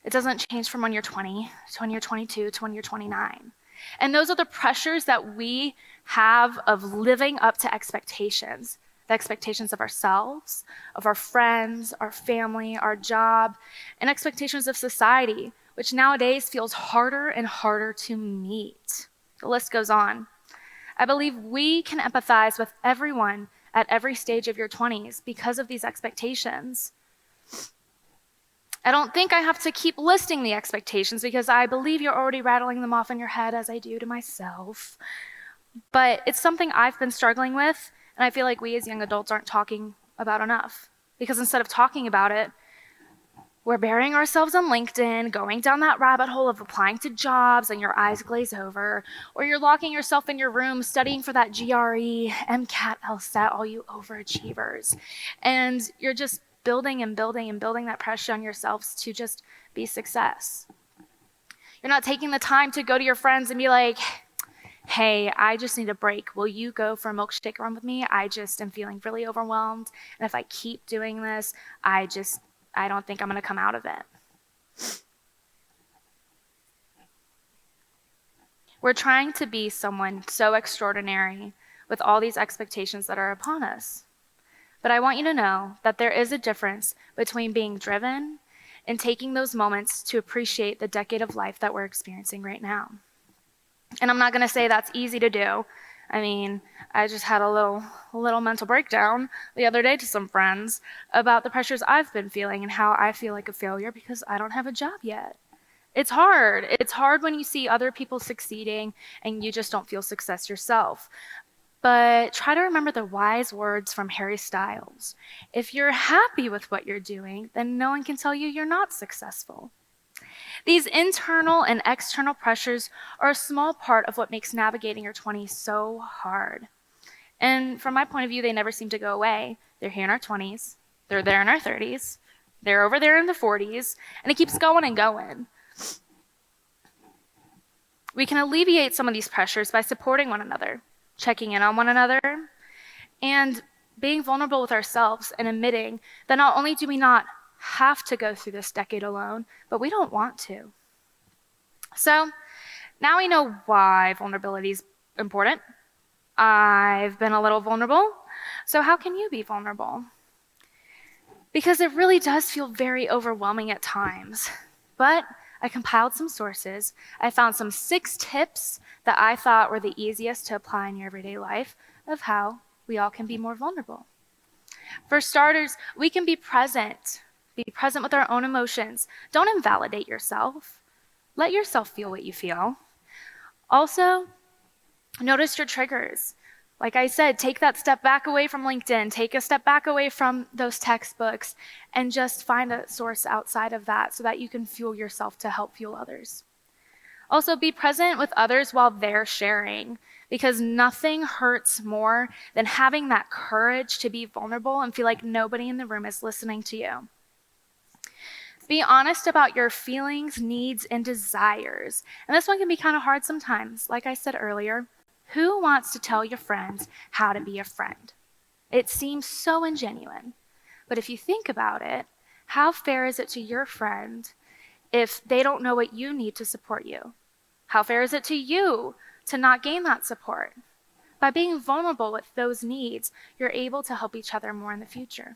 It doesn't change from when you're 20 to when you're 22 to when you're 29. And those are the pressures that we have of living up to expectations. The expectations of ourselves, of our friends, our family, our job, and expectations of society, which nowadays feels harder and harder to meet. The list goes on. I believe we can empathize with everyone at every stage of your 20s because of these expectations. I don't think I have to keep listing the expectations because I believe you're already rattling them off in your head as I do to myself. But it's something I've been struggling with, and I feel like we as young adults aren't talking about enough. Because instead of talking about it, we're burying ourselves on LinkedIn, going down that rabbit hole of applying to jobs and your eyes glaze over, or you're locking yourself in your room studying for that GRE, MCAT, LSAT, all you overachievers. And you're just building and building and building that pressure on yourselves to just be success. You're not taking the time to go to your friends and be like, hey, I just need a break. Will you go for a milkshake run with me? I just am feeling really overwhelmed. And if I keep doing this, I don't think I'm going to come out of it. We're trying to be someone so extraordinary with all these expectations that are upon us. But I want you to know that there is a difference between being driven and taking those moments to appreciate the decade of life that we're experiencing right now. And I'm not going to say that's easy to do. I mean, I just had a little mental breakdown the other day to some friends about the pressures I've been feeling and how I feel like a failure because I don't have a job yet. It's hard. It's hard when you see other people succeeding and you just don't feel success yourself. But try to remember the wise words from Harry Styles. If you're happy with what you're doing, then no one can tell you you're not successful. These internal and external pressures are a small part of what makes navigating your 20s so hard. And from my point of view, they never seem to go away. They're here in our 20s, they're there in our 30s, they're over there in the 40s, and it keeps going and going. We can alleviate some of these pressures by supporting one another, checking in on one another, and being vulnerable with ourselves and admitting that not only do we not have to go through this decade alone, but we don't want to. So now we know why vulnerability is important. I've been a little vulnerable, so how can you be vulnerable? Because it really does feel very overwhelming at times, but I compiled some sources. I found some 6 tips that I thought were the easiest to apply in your everyday life of how we all can be more vulnerable. For starters, we can be present. Be present with our own emotions. Don't invalidate yourself. Let yourself feel what you feel. Also, notice your triggers. Like I said, take that step back away from LinkedIn, take a step back away from those textbooks, and just find a source outside of that so that you can fuel yourself to help fuel others. Also, be present with others while they're sharing, because nothing hurts more than having that courage to be vulnerable and feel like nobody in the room is listening to you. Be honest about your feelings, needs, and desires. And this one can be kind of hard sometimes. Like I said earlier, who wants to tell your friends how to be a friend? It seems so ingenuine. But if you think about it, how fair is it to your friend if they don't know what you need to support you? How fair is it to you to not gain that support? By being vulnerable with those needs, you're able to help each other more in the future.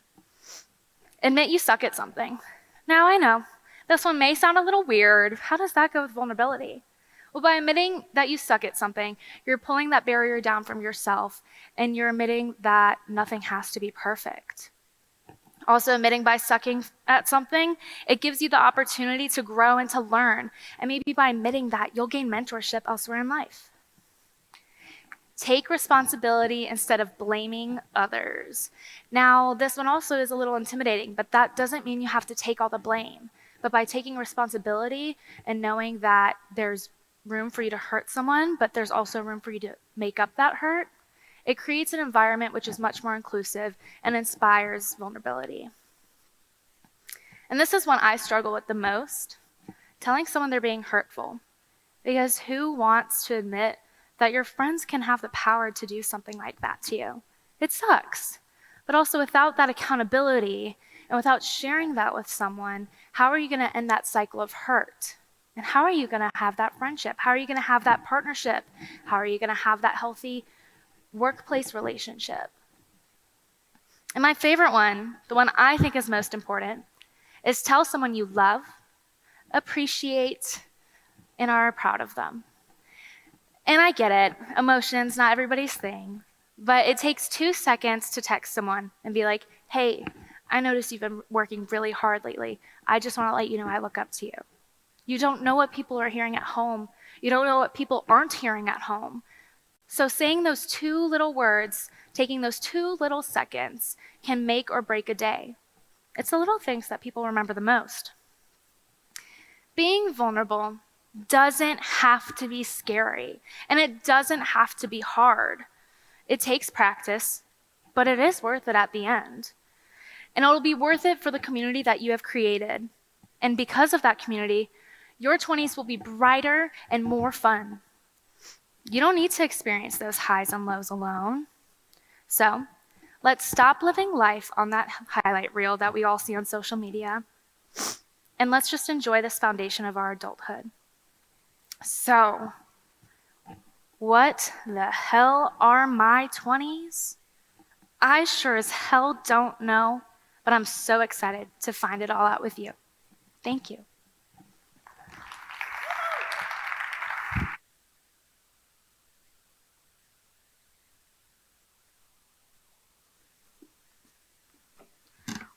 Admit you suck at something. Now I know, this one may sound a little weird. How does that go with vulnerability? Well, by admitting that you suck at something, you're pulling that barrier down from yourself, and you're admitting that nothing has to be perfect. Also, admitting by sucking at something, it gives you the opportunity to grow and to learn. And maybe by admitting that, you'll gain mentorship elsewhere in life. Take responsibility instead of blaming others. Now, this one also is a little intimidating, but that doesn't mean you have to take all the blame. But by taking responsibility and knowing that there's room for you to hurt someone, but there's also room for you to make up that hurt, it creates an environment which is much more inclusive and inspires vulnerability. And this is one I struggle with the most, telling someone they're being hurtful. Because who wants to admit that your friends can have the power to do something like that to you? It sucks. But also without that accountability and without sharing that with someone, how are you going to end that cycle of hurt? And how are you going to have that friendship? How are you going to have that partnership? How are you going to have that healthy workplace relationship? And my favorite one, the one I think is most important, is tell someone you love, appreciate, and are proud of them. And I get it, emotions, not everybody's thing, but it takes 2 seconds to text someone and be like, hey, I noticed you've been working really hard lately. I just want to let you know I look up to you. You don't know what people are hearing at home. You don't know what people aren't hearing at home. So saying those 2 little words, taking those 2 little seconds, can make or break a day. It's the little things that people remember the most. Being vulnerable doesn't have to be scary, and it doesn't have to be hard. It takes practice, but it is worth it at the end. And it'll be worth it for the community that you have created. And because of that community, your 20s will be brighter and more fun. You don't need to experience those highs and lows alone. So let's stop living life on that highlight reel that we all see on social media, and let's just enjoy this foundation of our adulthood. So, what the hell are my 20s? I sure as hell don't know, but I'm so excited to find it all out with you. Thank you.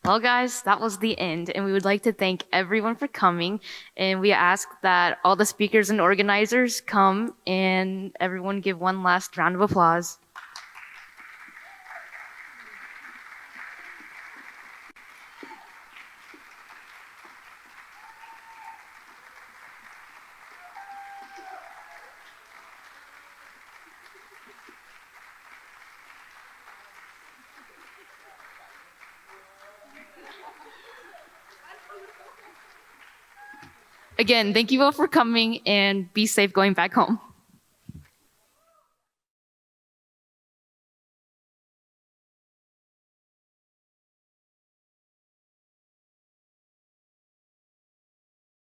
Well, guys, that was the end, and we would like to thank everyone for coming, and we ask that all the speakers and organizers come and everyone give one last round of applause. Again, thank you all for coming, and be safe going back home.